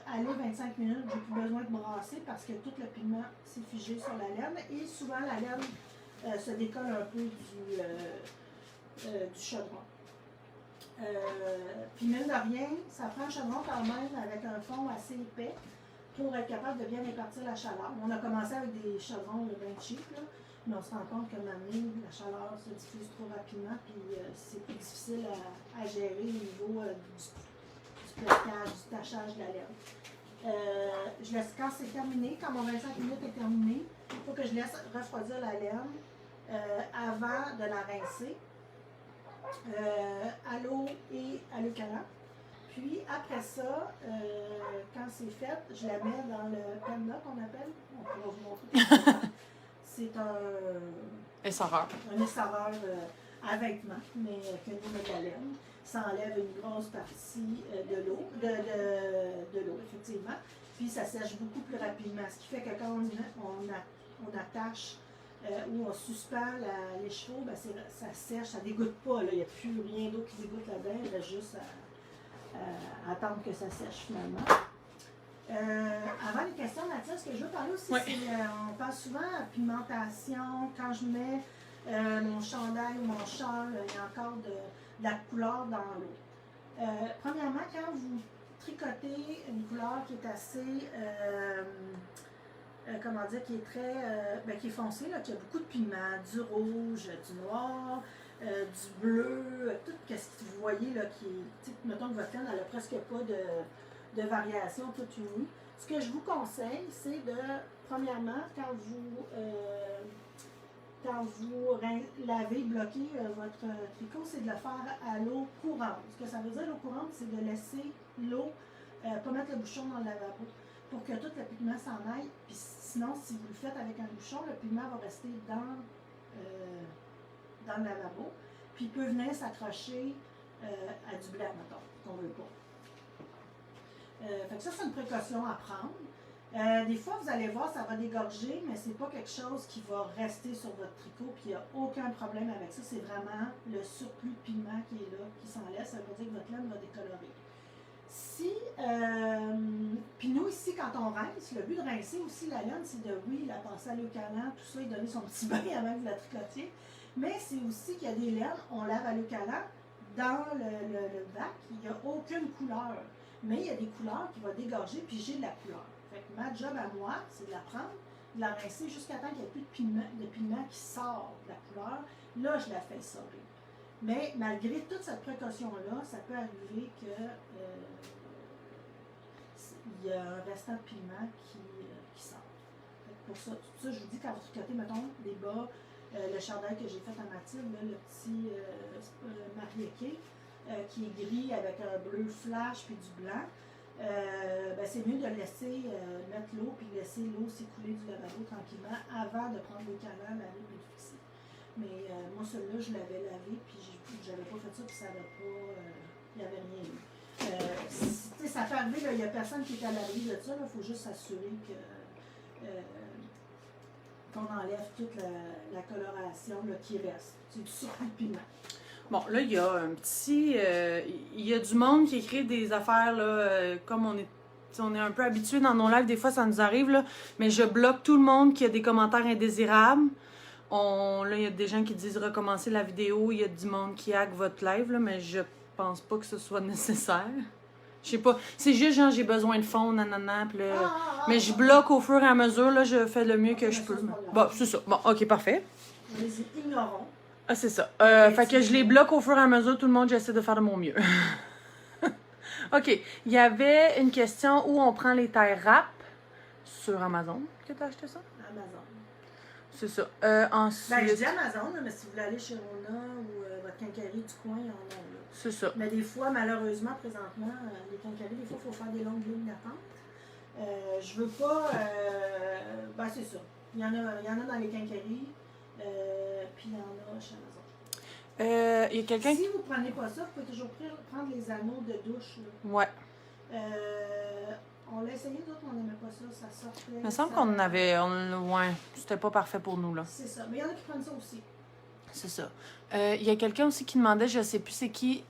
aller 25 minutes, j'ai plus besoin de brasser parce que tout le pigment s'est figé sur la laine et souvent la laine se décolle un peu du chaudron. Puis mine de rien, ça prend un chaudron quand même avec un fond assez épais pour être capable de bien répartir la chaleur. On a commencé avec des chaudrons bien cheap, là, mais on se rend compte que maintenant, la chaleur se diffuse trop rapidement puis c'est plus difficile à gérer au niveau du plaquage, du tachage de la laine. Je laisse, quand c'est terminé, quand mon 25 minutes est terminé, il faut que je laisse refroidir la laine avant de la rincer à l'eau et à l'eucalypte. Puis après ça, quand c'est fait, je la mets dans le penna qu'on appelle. On pourra vous montrer. C'est un essoreur à vêtements, mais que nous met de la laine. Ça enlève une grosse partie de l'eau, effectivement. Puis ça sèche beaucoup plus rapidement. Ce qui fait que quand on attache ou on suspend les chevaux, ben ça sèche, ça ne dégoûte pas. Il n'y a plus rien d'eau qui dégoûte là-dedans. Il reste juste à attendre que ça sèche finalement. Avant les questions, Mathilde, ce que je veux parler aussi, c'est on parle souvent de pigmentation. Quand je mets mon chandail ou mon châle, il y a encore de la couleur dans l'eau. Premièrement, quand vous tricotez une couleur qui est assez, qui est très, qui est foncée, là, qui a beaucoup de pigments, du rouge, du noir, du bleu, tout ce que vous voyez, là, qui est, mettons que votre laine, elle n'a presque pas de variation toute unie. Ce que je vous conseille, c'est de, premièrement, quand vous lavez, bloquez votre tricot, c'est de le faire à l'eau courante. Ce que ça veut dire, l'eau courante, c'est de laisser l'eau, pas mettre le bouchon dans le lavabo, pour que tout le pigment s'en aille. Puis sinon, si vous le faites avec un bouchon, le pigment va rester dans le lavabo. Puis il peut venir s'accrocher à du blanc, mettons, qu'on ne veut pas. Fait que ça, c'est une précaution à prendre. Des fois, vous allez voir, ça va dégorger, mais c'est pas quelque chose qui va rester sur votre tricot, puis il n'y a aucun problème avec ça. C'est vraiment le surplus de pigment qui est là, qui s'en laisse. Ça veut dire que votre laine va décolorer. Puis nous, ici, quand on rince, le but de rincer aussi la laine, c'est de, oui, la passer à l'eucalypte, tout ça, et donner son petit bain avant que vous la tricotiez. Mais c'est aussi qu'il y a des laines, on lave à l'eucalypte, dans le bac, il n'y a aucune couleur. Mais il y a des couleurs qui vont dégorger, puis j'ai de la couleur. Fait que ma job à moi, c'est de la prendre, de la rincer jusqu'à temps qu'il n'y ait plus de pigment qui sort de la couleur. Là, je la fais essorer. Mais malgré toute cette précaution-là, ça peut arriver que il y a un restant de pigment qui sort. Pour ça, tout ça, je vous dis, quand vous tricotez, mettons, les bas, le chandail que j'ai fait à Mathilde, là, le petit mariéqué, qui est gris avec un bleu flash puis du blanc, c'est mieux de laisser mettre l'eau puis laisser l'eau s'écouler du lavabo tranquillement avant de prendre le canal, laver et le fixer. Mais moi, celui-là, je l'avais lavé puis j'avais pas fait ça puis ça n'avait pas. Il n'y avait rien eu. Ça peut arriver, il n'y a personne qui est à l'abri de ça, il faut juste s'assurer qu'on enlève toute la coloration là, qui reste. C'est du surplus de pigment. Bon, là, il y a un petit... il y a du monde qui écrit des affaires, là, comme on est t'sais, on est un peu habitué dans nos lives, des fois ça nous arrive, là, mais je bloque tout le monde qui a des commentaires indésirables. Là, il y a des gens qui disent recommencer la vidéo, il y a du monde qui hack votre live, là, mais je pense pas que ce soit nécessaire. Je sais pas, c'est juste genre j'ai besoin de fond, nanana, pis là... mais je bloque au fur et à mesure, là, je fais le mieux que je peux. Bon, c'est ça. Bon, ok, parfait. Nous les ignorons. Ah, c'est ça. Fait que je les bloque au fur et à mesure, tout le monde, j'essaie de faire de mon mieux. OK. Il y avait une question où on prend les tailles rap sur Amazon. Que t'as acheté ça? Amazon. C'est ça. Ensuite... Ben, je dis Amazon, là, mais si vous voulez aller chez Rona ou votre quincaillerie du coin, il y en a. Là. C'est ça. Mais des fois, malheureusement, présentement, les quincailleries, des fois, il faut faire des longues lignes d'attente. Je veux pas... ben, c'est ça. Il y en a dans les quincailleries, puis il y en a chez Amazon. Il y a quelqu'un... Si vous ne prenez pas ça, vous pouvez toujours prendre les anneaux de douche. Là. Ouais. On l'a essayé, d'autres, on n'aimait pas ça, ça sortait. Il me semble qu'on en avait... Ouais, c'était pas parfait pour nous, là. C'est ça. Mais il y en a qui prennent ça aussi. C'est ça. Il y a quelqu'un aussi qui demandait, je sais plus c'est qui,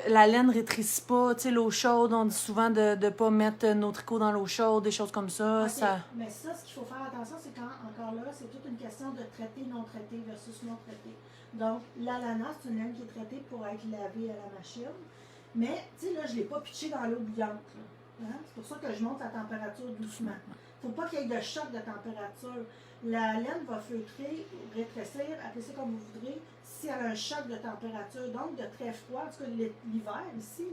la laine rétrécit pas, tu sais, l'eau chaude, on dit souvent de ne pas mettre nos tricots dans l'eau chaude, des choses comme ça. Okay. Ça... Mais ça, ce qu'il faut faire attention, c'est quand, encore là, c'est toute une question de traité, non traité versus non traité. Donc, la lana, c'est une laine qui est traitée pour être lavée à la machine. Mais, tu sais, là, je ne l'ai pas pitché dans l'eau bouillante. Hein? C'est pour ça que je monte la température doucement. Il ne faut pas qu'il y ait de choc de température. La laine va feutrer, rétrécir, appelez ça comme vous voudrez, si elle a un choc de température, donc de très froid. En tout cas, l'hiver, ici,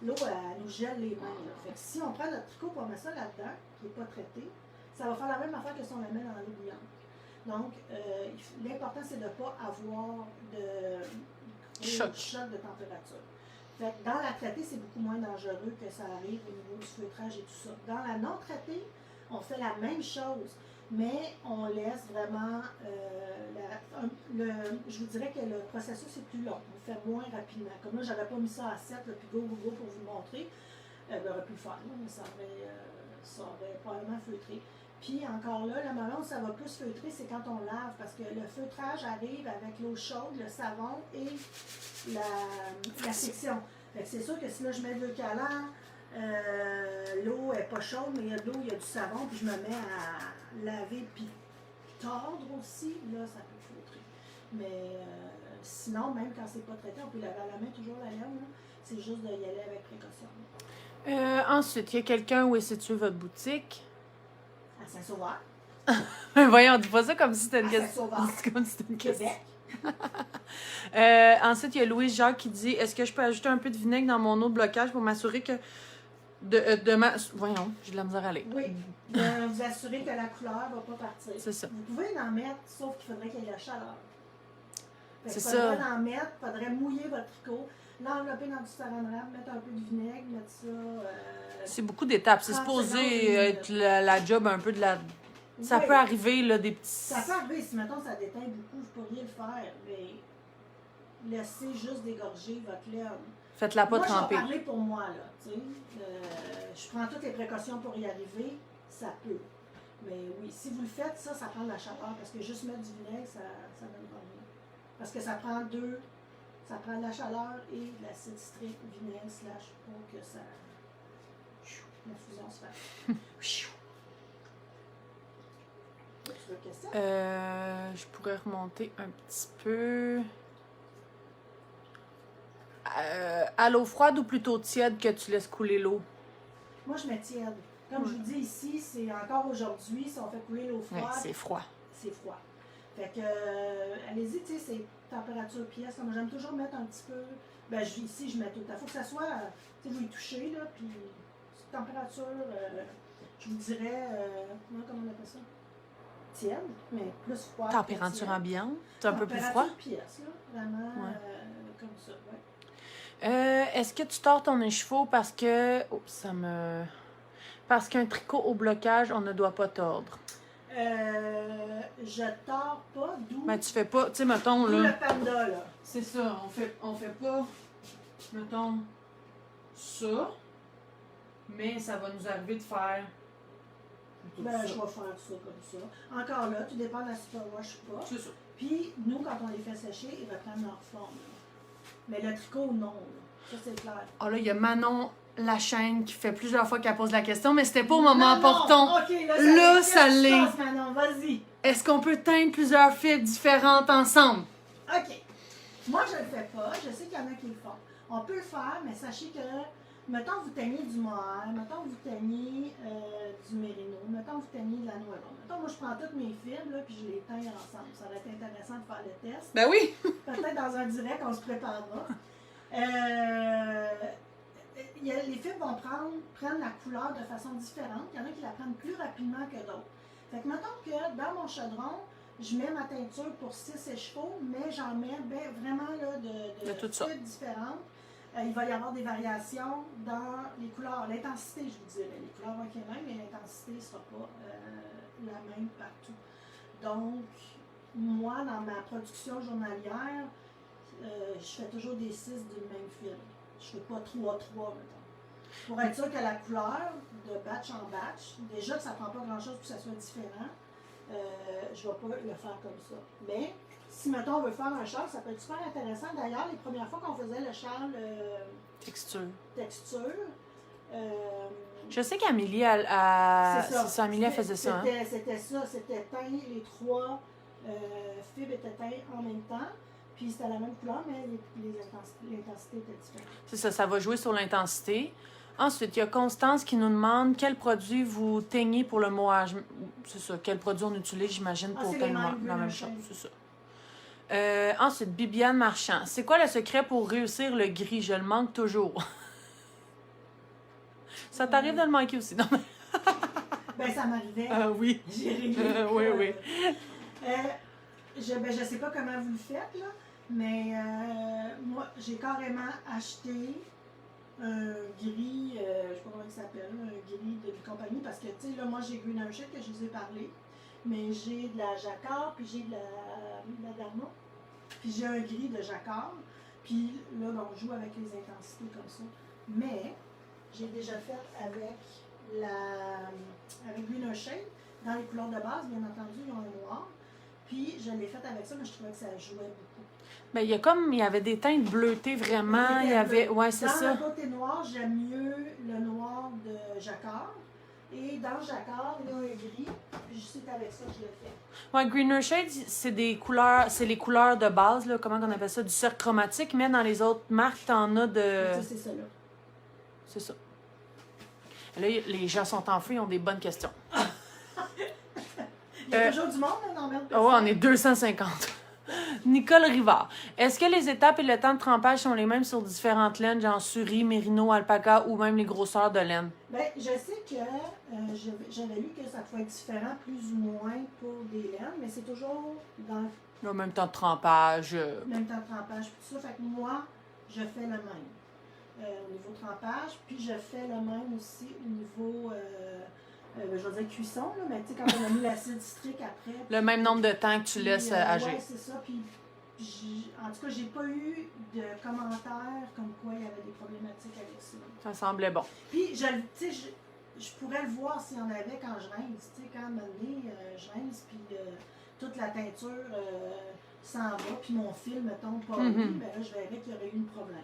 l'eau, elle nous gèle les mains. Là. Fait que si on prend notre tricot et on met ça là-dedans, qui n'est pas traité, ça va faire la même affaire que si on la met dans l'eau bouillante. Donc, l'important, c'est de ne pas avoir de choc de température. Fait que dans la traitée, c'est beaucoup moins dangereux que ça arrive au niveau du feutrage et tout ça. Dans la non traitée, on fait la même chose, mais on laisse vraiment, je vous dirais que le processus est plus long, on fait moins rapidement. Comme là, j'avais pas mis ça à 7, là, puis go pour vous le montrer. J'aurais pu le faire, là, mais ça aurait probablement feutré. Puis encore là, le moment où ça va plus feutrer, c'est quand on lave, parce que le feutrage arrive avec l'eau chaude, le savon et la friction. C'est sûr que si là je mets 2 calants, l'eau n'est pas chaude, mais il y a de l'eau, il y a du savon, puis je me mets à laver puis tordre aussi, là ça peut feutrer. Mais sinon, même quand c'est pas traité, on peut laver à la main toujours la laine, c'est juste d'y aller avec précaution. Ensuite, il y a quelqu'un où est située votre boutique? À Saint-Sauveur. Voyons, on dit pas ça comme si c'était une question. Comme si c'était une question. Ensuite, il y a Louise Jacques qui dit: est-ce que je peux ajouter un peu de vinaigre dans mon eau de blocage pour m'assurer que voyons, j'ai de la misère à aller. Oui, vous assurer que la couleur ne va pas partir. C'est ça. Vous pouvez en mettre, sauf qu'il faudrait qu'il y ait la chaleur. C'est ça. Il faudrait en mettre, il faudrait mouiller votre tricot, l'envelopper dans du saran wrap, mettre un peu de vinaigre, mettre ça. C'est beaucoup d'étapes. C'est supposé être la job un peu de la. Ça peut arriver, là, des petits. Ça peut arriver, si mettons ça déteint beaucoup, vous pourriez le faire, mais laissez juste dégorger votre laine. Faites-la pas tremper. Moi, je vais parler pour moi, là, tu sais. Je prends toutes les précautions pour y arriver, ça peut. Mais oui, si vous le faites, ça prend de la chaleur, parce que juste mettre du vinaigre, ça donne pas rien. Parce que ça prend ça prend de la chaleur et de l'acide citrique, vinaigre, pour que ça... la fusion se fasse. Je pourrais remonter un petit peu. À l'eau froide ou plutôt tiède que tu laisses couler l'eau? Moi, je mets tiède. Comme je vous dis ici, c'est encore aujourd'hui, si on fait couler l'eau froide, c'est froid. C'est froid. Fait que, allez-y, tu sais, c'est température pièce. Moi, j'aime toujours mettre un petit peu. Ben, ici, je mets tout le temps. Il faut que ça soit, tu sais, vous y touchez, là, puis température, je vous dirais, comment on appelle ça? Tiède, mais plus froid. Température ambiante, c'est un peu plus froid. Température pièce, là, vraiment, comme ça, Est-ce que tu tords ton écheveau parce que... Parce qu'un tricot au blocage, on ne doit pas tordre. Je tords pas, d'où... Mais tu fais pas, tu sais, mettons, là... le panda, là. C'est ça, on fait pas, mettons, ça, mais ça va nous arriver de faire... Ben, je vais faire ça comme ça. Encore là, tout dépend de la superwash ou pas. C'est ça. Puis, nous, quand on les fait sécher, ils reprennent leur forme. Là. Mais le tricot, non. Là. Ça, c'est clair. Ah là, il y a Manon la chaîne qui fait plusieurs fois qu'elle pose la question, mais c'était pas au moment Non, non, opportun. OK, Là, ça qu'est-ce qui se l'est. passe, Manon? Vas-y. Est-ce qu'on peut teindre plusieurs fibres différentes ensemble? OK. Moi, je le fais pas. Je sais qu'il y en a qui le font. On peut le faire, mais sachez que, mettons, vous teignez du mohair, mettons, vous teignez du mérino, mettons, vous teignez de la noix. Mettons, moi, je prends toutes mes fibres, là, puis je les teins ensemble. Ça va être intéressant de faire le test. Ben oui! Peut-être dans un direct, on se préparera. Les fibres vont prendre la couleur de façon différente. Il y en a qui la prennent plus rapidement que d'autres. Fait que mettons que dans mon chaudron, je mets ma teinture pour 6 écheveaux, mais j'en mets vraiment là, de tout ça. fibres différentes. Il va y avoir des variations dans les couleurs. L'intensité, je vous dirais. Les couleurs vont être les mêmes, mais l'intensité ne sera pas la même partout. Donc, moi, dans ma production journalière, je fais toujours des 6 d'une même fibre. Je ne fais pas 3-3, mettons. Pour être sûr que la couleur, de batch en batch, déjà que ça ne prend pas grand-chose pour que ça soit différent, je ne vais pas le faire comme ça. Mais, si, mettons, on veut faire un châle, ça peut être super intéressant. D'ailleurs, les premières fois qu'on faisait le châle texture, je sais qu'Amélie, c'est ça, Amélie, elle faisait ça. C'était ça, c'était teint, les 3 fibres étaient teintes en même temps. Puis c'était la même couleur, mais l'intensité était différente. C'est ça, ça va jouer sur l'intensité. Ensuite, il y a Constance qui nous demande quel produit vous teignez pour le moage. C'est ça, quel produit on utilise, j'imagine, pour teindre la même chose. C'est ça. Ensuite, Bibiane Marchand. C'est quoi le secret pour réussir le gris? Je le manque toujours. Ça t'arrive de le manquer aussi, non? Ben, ça m'arrivait. Oui. J'ai réglé. Oui. Je sais pas comment vous le faites, là, mais moi, j'ai carrément acheté un gris, je sais pas comment il s'appelle, un gris de compagnie, parce que, tu sais, là, moi, j'ai Green Orchid que je vous ai parlé, mais j'ai de la jacquard, puis j'ai de la Dharma, puis j'ai un gris de jacquard, puis là, on joue avec les intensités comme ça. Mais, j'ai déjà fait avec Green Orchid, dans les couleurs de base, bien entendu, ils ont un noir. Puis je l'ai faite avec ça, mais je trouvais que ça jouait beaucoup. Ben, il y avait des teintes bleutées vraiment. Il y avait. Ouais, c'est ça. Dans le côté noir, j'aime mieux le noir de jacquard. Et dans le jacquard, il y a un gris. Puis c'est avec ça que je l'ai fait. Ouais, Greener Shade, c'est des couleurs. C'est les couleurs de base, là. Comment on appelle ça? Du cercle chromatique, mais dans les autres marques, t'en as de. Ça, c'est ça là. C'est ça. Là, les gens sont en feu, ils ont des bonnes questions. Il y a toujours du monde, là, dans le Oh, on est 250. Nicole Rivard. Est-ce que les étapes et le temps de trempage sont les mêmes sur différentes laines, genre suri, mérino, alpaca ou même les grosseurs de laine? Bien, je sais que j'avais lu que ça pouvait être différent plus ou moins pour des laines, mais c'est toujours dans Le même temps de trempage. le même temps de trempage. Puis tout ça, fait que moi, je fais le même au niveau trempage, puis je fais le même aussi au niveau, je vais dire cuisson, là, mais tu sais, quand on a mis l'acide citrique après. Le même nombre de temps que tu laisses agir. Oui, c'est ça. Puis, en tout cas, j'ai pas eu de commentaires comme quoi il y avait des problématiques avec ça. Ça semblait bon. Puis, je pourrais le voir s'il y en avait quand je rince. Tu sais, quand à un moment donné, je rince, puis toute la teinture s'en va, puis mon fil, mettons, pas ben là, je verrais qu'il y aurait eu un problème.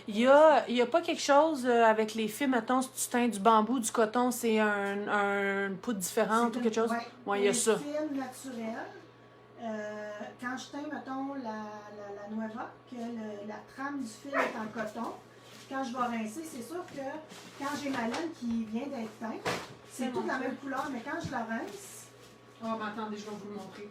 Il y a pas quelque chose avec les fils, mettons, si tu teins du bambou, du coton, c'est un poudre différente ou quelque chose? Oui, il y a ça. Les fils naturels, quand je teins, mettons, la nueva, que la trame du fil est en coton, quand je vais rincer, c'est sûr que quand j'ai ma laine qui vient d'être teinte, c'est toute la même couleur, mais quand je la rince... Oh, mais attendez, je vais vous le montrer.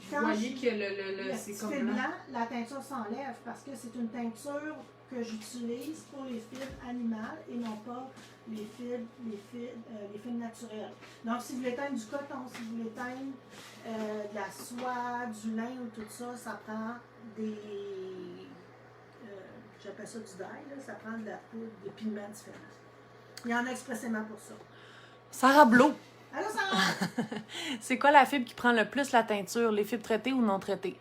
Vous voyez que le c'est comme fil blanc, la teinture s'enlève parce que c'est une teinture que j'utilise pour les fibres animales et non pas les fibres naturelles. Donc, si vous voulez teindre du coton, si vous voulez teindre de la soie, du lin ou tout ça, ça prend des... j'appelle ça du dye, ça prend de la poudre de pigments différents. Il y en a expressément pour ça. Sarah Blo. Allô, Sarah! C'est quoi la fibre qui prend le plus la teinture, les fibres traitées ou non traitées?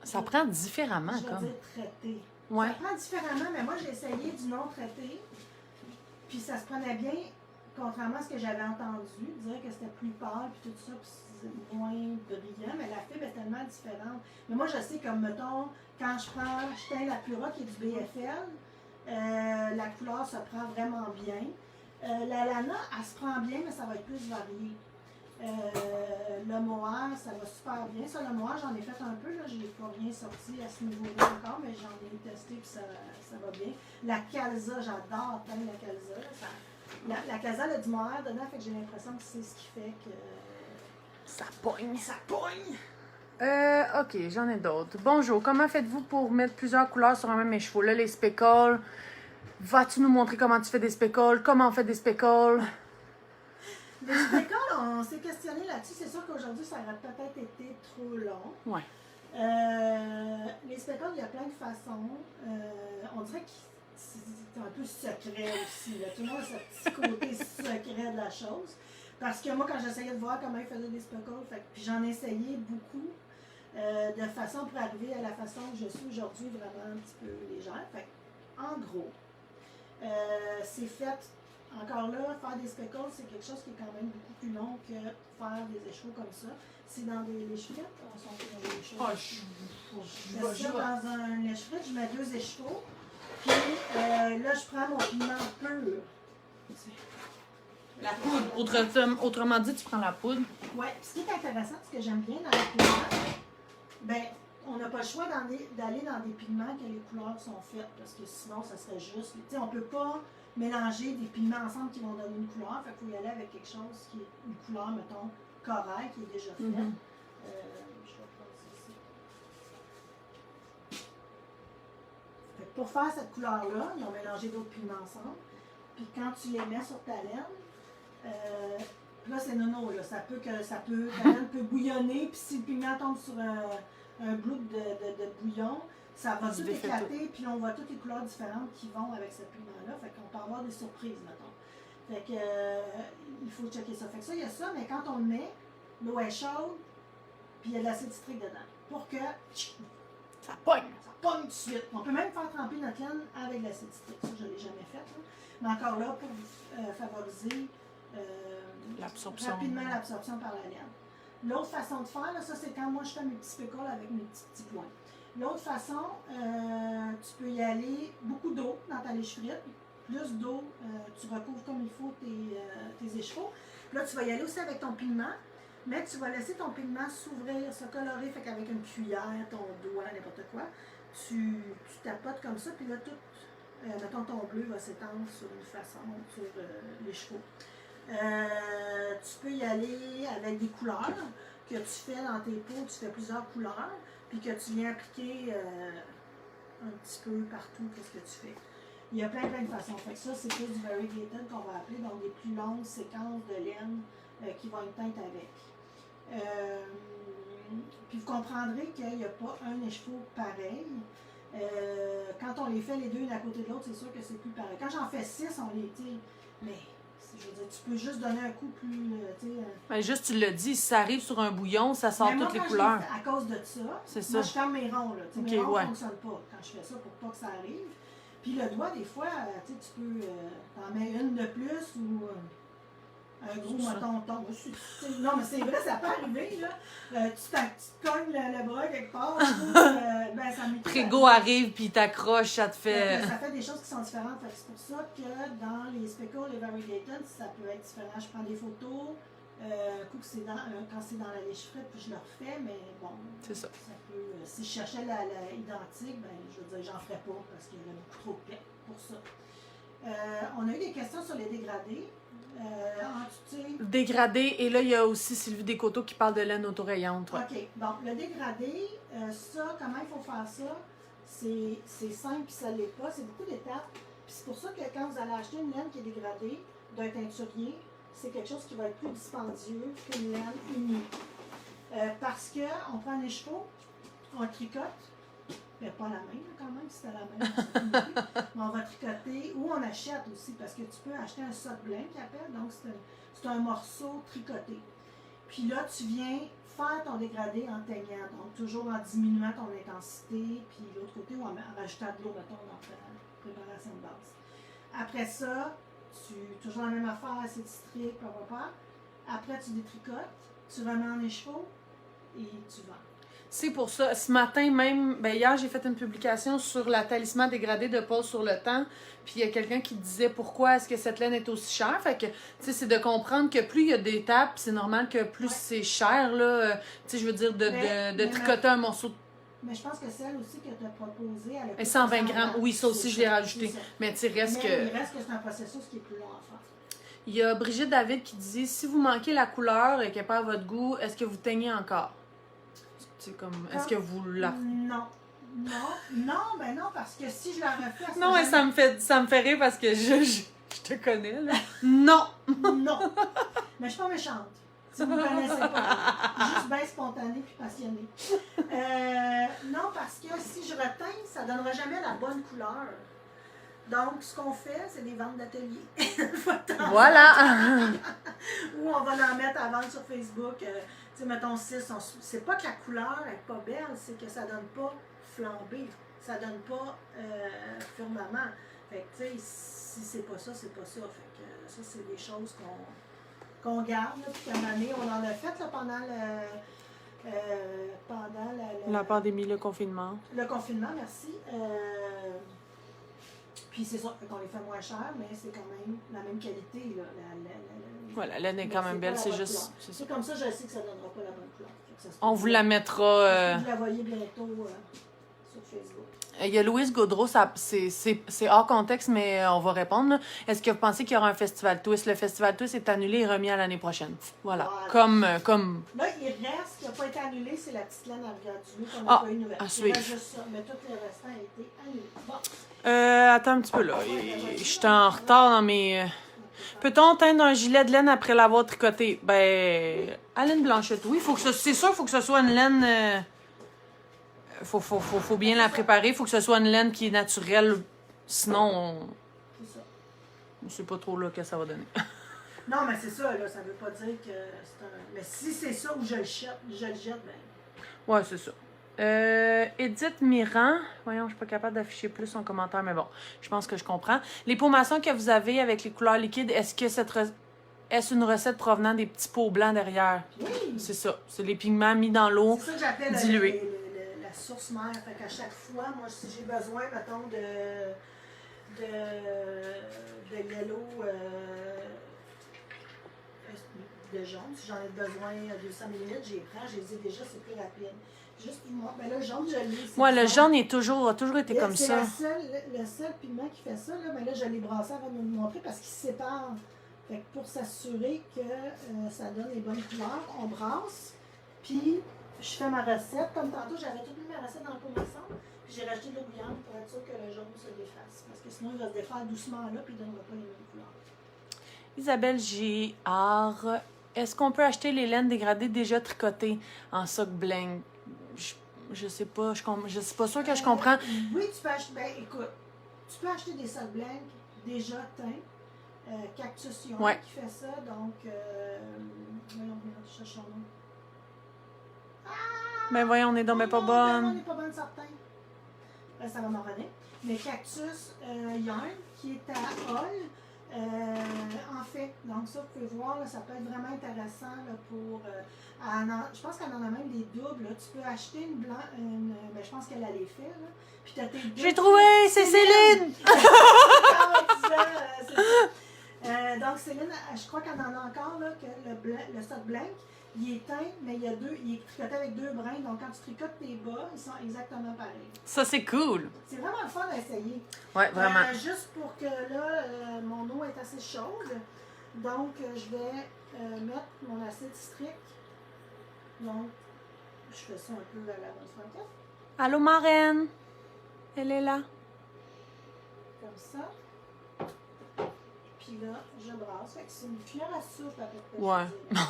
Ça prend différemment, je vais comme. dire traité. Ouais. Ça prend différemment, mais moi, j'ai essayé du non traité. Puis ça se prenait bien, contrairement à ce que j'avais entendu, dire que c'était plus pâle, puis tout ça, puis c'est moins brillant, mais la fibre est tellement différente. Mais moi, je sais, comme, mettons, quand je teins la Pura, qui est du BFL, La couleur se prend vraiment bien. La lana, elle se prend bien, mais ça va être plus varié. Le mohair, ça va super bien. Ça, le mohair, j'en ai fait un peu. Je n'ai pas rien sorti à ce niveau-là encore, mais j'en ai testé et ça va bien. La calza, j'adore tellement la calza. La calza, elle a du mohair dedans, fait que j'ai l'impression que c'est ce qui fait que Ça pogne. ça pogne. OK, j'en ai d'autres. Bonjour, comment faites-vous pour mettre plusieurs couleurs sur un même écheveau? Là, les speckles. Vas-tu nous montrer comment tu fais des speckles? Comment on fait des speckles? Les speckles, on s'est questionné là-dessus. C'est sûr qu'aujourd'hui, ça aurait peut-être été trop long. Ouais. Les speckles, il y a plein de façons. On dirait que c'est un peu secret aussi. Là. Tout le monde a ce petit côté secret de la chose. Parce que moi, quand j'essayais de voir comment ils faisaient des speckles, puis j'en ai essayé beaucoup de façon pour arriver à la façon que je suis aujourd'hui, vraiment un petit peu légère. Fait, en gros, c'est fait. Encore là, faire des speckles, c'est quelque chose qui est quand même beaucoup plus long que faire des écheveaux comme ça. C'est dans des lèche-frites. On s'en fait dans des lèche-frites. Je mets ça dans un lèche-frite, je mets 2 écheveaux. Puis là, je prends mon piment pur. La poudre. Autrement dit, tu prends la poudre. Oui. Ce qui est intéressant, ce que j'aime bien dans les pigments, ben, on n'a pas le choix d'aller dans des pigments que les couleurs sont faites. Parce que sinon, ça serait juste. Tu sais, on ne peut pas mélanger des pigments ensemble qui vont donner une couleur. Fait qu'il faut y aller avec quelque chose qui est une couleur, mettons, corail, qui est déjà faite. Je vais prendre ici. Fait que pour faire cette couleur-là, ils ont mélangé d'autres pigments ensemble. Puis quand tu les mets sur ta laine, là c'est nono, là. Ta laine peut bouillonner, puis si le pigment tombe sur un bloc de bouillon, ça va tout éclater, puis on voit toutes les couleurs différentes qui vont avec ce pigment-là. Fait qu'on peut avoir des surprises, mettons. Fait que il faut checker ça. Fait que ça, il y a ça, mais quand on le met, l'eau est chaude, puis il y a de l'acide citrique dedans. Pour que Ça pogne. ça pogne tout de suite. On peut même faire tremper notre laine avec de l'acide citrique. Ça, je ne l'ai jamais fait. Là. Mais encore là, pour favoriser rapidement l'absorption par la laine. L'autre façon de faire, là, ça c'est quand moi je fais mes petits speckles avec mes petits points. L'autre façon, tu peux y aller beaucoup d'eau dans ta lèche-frite. Plus d'eau, tu recouvres comme il faut tes écheveaux. Là, tu vas y aller aussi avec ton pigment, mais tu vas laisser ton pigment s'ouvrir, se colorer, fait qu'avec une cuillère, ton doigt, n'importe quoi, tu tapotes comme ça, puis là, tout, mettons, ton bleu va s'étendre sur une façon, sur l'écheveau. Tu peux y aller avec des couleurs que tu fais dans tes pots, tu fais plusieurs couleurs, puis que tu viens appliquer un petit peu partout qu'est-ce que tu fais. Il y a plein de façons. Fait que ça, c'est plus du variegated qu'on va appeler, donc des plus longues séquences de laine qui vont être teintes avec. Puis vous comprendrez qu'il n'y a pas un écheveau pareil. Quand on les fait les deux l'un à côté de l'autre, c'est sûr que c'est plus pareil. Quand j'en fais 6, on les tire. Mais je veux dire, tu peux juste donner un coup plus. Ben, juste, tu l'as dit, si ça arrive sur un bouillon, ça sort toutes les couleurs. À cause de ça, C'est ça. moi, je ferme mes ronds. Là. Okay, mes ronds ne ouais. fonctionnent pas quand je fais ça pour pas que ça arrive. Puis le doigt, des fois, tu peux t'en mets une de plus ou un gros moton tombe. Non, mais c'est vrai, ça peut arriver. Là. Tu te cognes le bras quelque part. Ben, ça Prégo arrive puis il t'accroche, ça te fait. Ça fait des choses qui sont différentes. C'est pour ça que dans les speckles et variegated, ça peut être différent. Je prends des photos. Quand c'est dans la lèche-frite, puis je le refais, mais bon, c'est ça. Peut, si je cherchais l'identique, ben, je veux dire, j'en ferais pas parce qu'il y avait beaucoup trop de pets pour ça. On a eu des questions sur les dégradés. Dégradé, et là, il y a aussi Sylvie Descoteaux qui parle de laine autorayante. Ouais. OK. Bon, le dégradé, ça, comment il faut faire ça? C'est simple, puis ça ne l'est pas. C'est beaucoup d'étapes. Puis c'est pour ça que quand vous allez acheter une laine qui est dégradée d'un teinturier, c'est quelque chose qui va être plus dispendieux qu'une laine unie. Parce qu'on prend un écheveau, on le tricote, mais pas la même quand même, si c'était la même. Mais on va tricoter, ou on achète aussi, parce que tu peux acheter un soc blanc qui appelle, donc c'est un morceau tricoté. Puis là, tu viens faire ton dégradé en teignant, donc toujours en diminuant ton intensité, puis l'autre côté, ou en rajoutant de l'eau, mettons, dans ta préparation de base. Après ça, toujours la même affaire, acide citrique, papa. Après, tu détricotes, tu remets en écheveau et tu vends. C'est pour ça. Ce matin même, ben hier, j'ai fait une publication sur la talisman dégradé de Paul sur le temps. Puis il y a quelqu'un qui disait pourquoi est-ce que cette laine est aussi chère. Fait que, tu sais, c'est de comprendre que plus il y a d'étapes, c'est normal que plus c'est cher, là. Tu sais, je veux dire, de tricoter un morceau de. Mais je pense que celle aussi que tu as proposée, elle a Et 120 grammes, oui, ça aussi, je l'ai rajouté. Mais tu sais, il reste que c'est un processus qui est plus long à faire. Il y a Brigitte David qui dit si vous manquez la couleur et qu'elle perd votre goût, est-ce que vous teignez encore? C'est comme. Est-ce que vous la. Non. Ben non, parce que si je la refais... Non, mais ça me fait rire parce que je te connais, là. Non! Non! Mais je suis pas méchante. Si vous ne me connaissez pas. Juste bien spontanée puis passionnée. Non, parce que si je reteigne, ça ne donnera jamais la bonne couleur. Donc, ce qu'on fait, c'est des ventes d'atelier. Voilà! Ou on va en mettre à vendre sur Facebook. Tu sais, mettons 6. C'est pas que la couleur n'est pas belle, c'est que ça donne pas flambé. Ça donne pas firmament. Fait que, tu sais, si c'est pas ça, c'est pas ça. Fait que ça, c'est des choses qu'on garde. Là, puis qu'à un moment donné, on en a fait là, pendant la pandémie, le confinement. Le confinement, merci. Puis c'est ça, qu'on les fait moins cher, mais c'est quand même la même qualité. Là, la laine est quand même belle, c'est juste. C'est comme ça, je sais que ça ne donnera pas la bonne couleur. On vous la mettra. Vous la voyez bientôt sur Facebook. Il y a Louise Gaudreau, c'est hors contexte, mais on va répondre. Est-ce que vous pensez qu'il y aura un festival Twist? Le festival Twist est annulé et remis à l'année prochaine. Voilà. Comme. Là, il reste, qui n'a pas été annulé, c'est la petite laine à Rivière-du-Loup qu'on n'a pas eu nouvelle. À suivre. Il reste juste ça, mais tout le restant a été annulé. Bon. Attends un petit peu là. Je suis en retard dans mes. Peut-on teindre un gilet de laine après l'avoir tricoté? Ben. À laine blanchette, oui. C'est sûr qu'il faut que ce soit une laine. Faut bien la préparer. Il faut que ce soit une laine qui est naturelle. Sinon, C'est ça. on ne sait pas trop là que ça va donner. Non, mais c'est ça, là. Ça ne veut pas dire que c'est un. Mais si c'est ça ou je le jette, ben. Ouais, c'est ça. Edith Mirand. Voyons, je suis pas capable d'afficher plus son commentaire, mais bon, je pense que je comprends. Les peaux maçons que vous avez avec les couleurs liquides, est-ce une recette provenant des petits pots blancs derrière? Oui! C'est ça. C'est les pigments mis dans l'eau. C'est ça que j'appelle dilués. La source mère. Fait qu'à chaque fois, moi, si j'ai besoin, mettons, de yellow de jaune, si j'en ai besoin 200 ml, j'y prends, je les ai déjà, c'est plus rapide. Juste moi, ben le jaune, je l'ai. Moi, le jaune a toujours été comme ça. C'est le seul pigment qui fait ça, là, mais là, je l'ai brassé avant de vous le montrer parce qu'il se sépare. Fait que pour s'assurer que ça donne les bonnes couleurs, on brasse, puis je fais ma recette. Comme tantôt, j'avais toute mis ma recette dans le pot maçon, puis j'ai rajouté de l'eau bouillante pour être sûr que le jaune se défasse. Parce que sinon, il va se défaire doucement là, puis il ne donnera pas les mêmes couleurs. Isabelle G.R. Est-ce qu'on peut acheter les laines dégradées déjà tricotées en sock blanc? Je sais pas, je suis pas sûre que je comprends. Oui, tu peux acheter, écoute, tu peux acheter des sock blancs déjà teints. Cactus Young qui fait ça, donc voyons, je cherche son nom. Ben voyons, on est donc pas bonne. On n'est pas bonne certain. Ça va m'en revenir. Mais Cactus Yarn, qui est à Hall, en fait, donc ça, vous pouvez voir, là, ça peut être vraiment intéressant là, pour... je pense qu'elle en a même des doubles. Là. Tu peux acheter une blanc, ben, je pense qu'elle a les fait. Là. Puis t'as tes doubles. J'ai trouvé, c'est Céline! Donc Céline, je crois qu'elle en a encore, là, que le stock blanc, il est teint, mais il est tricoté avec 2 brins. Donc quand tu tricotes tes bas, ils sont exactement pareils. Ça, c'est cool! C'est vraiment le fun à essayer. Ouais, vraiment. Juste pour que là, mon eau est assez chaude. Donc je vais mettre mon acide citrique. Donc, je fais ça un peu à la bonne franquette. Allô, marraine? Elle est là. Comme ça. Puis là, je brasse. Fait que c'est une cuillère à soupe à peu près. Ouais.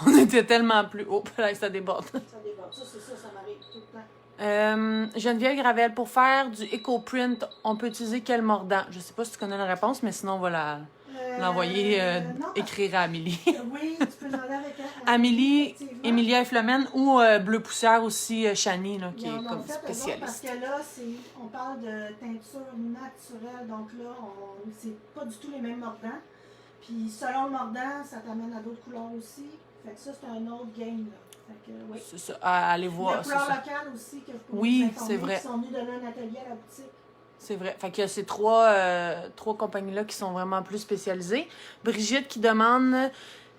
On était tellement plus haut, là, ça déborde. Ça déborde. Ça m'arrive tout le temps. Geneviève Gravel, pour faire du eco-print, on peut utiliser quel mordant? Je sais pas si tu connais la réponse, mais sinon, on va l'envoyer écrire à Amélie. Oui, tu peux demander avec Amélie, Emilia Flomène ou Bleu Poussière aussi, Chani, là, qui est comme spécialiste. Parce que là, on parle de teinture naturelle, donc là, c'est pas du tout les mêmes mordants. Puis selon le mordant, ça t'amène à d'autres couleurs aussi. Fait que ça, c'est un autre game, là. Fait que, oui. C'est ça, à aller Il y a voir, c'est Couleur ça. locale aussi que je peux Oui, vous informer, c'est vrai. qui sont venus donner un atelier à la boutique. C'est vrai. Fait que ces trois compagnies-là qui sont vraiment plus spécialisées. Brigitte qui demande,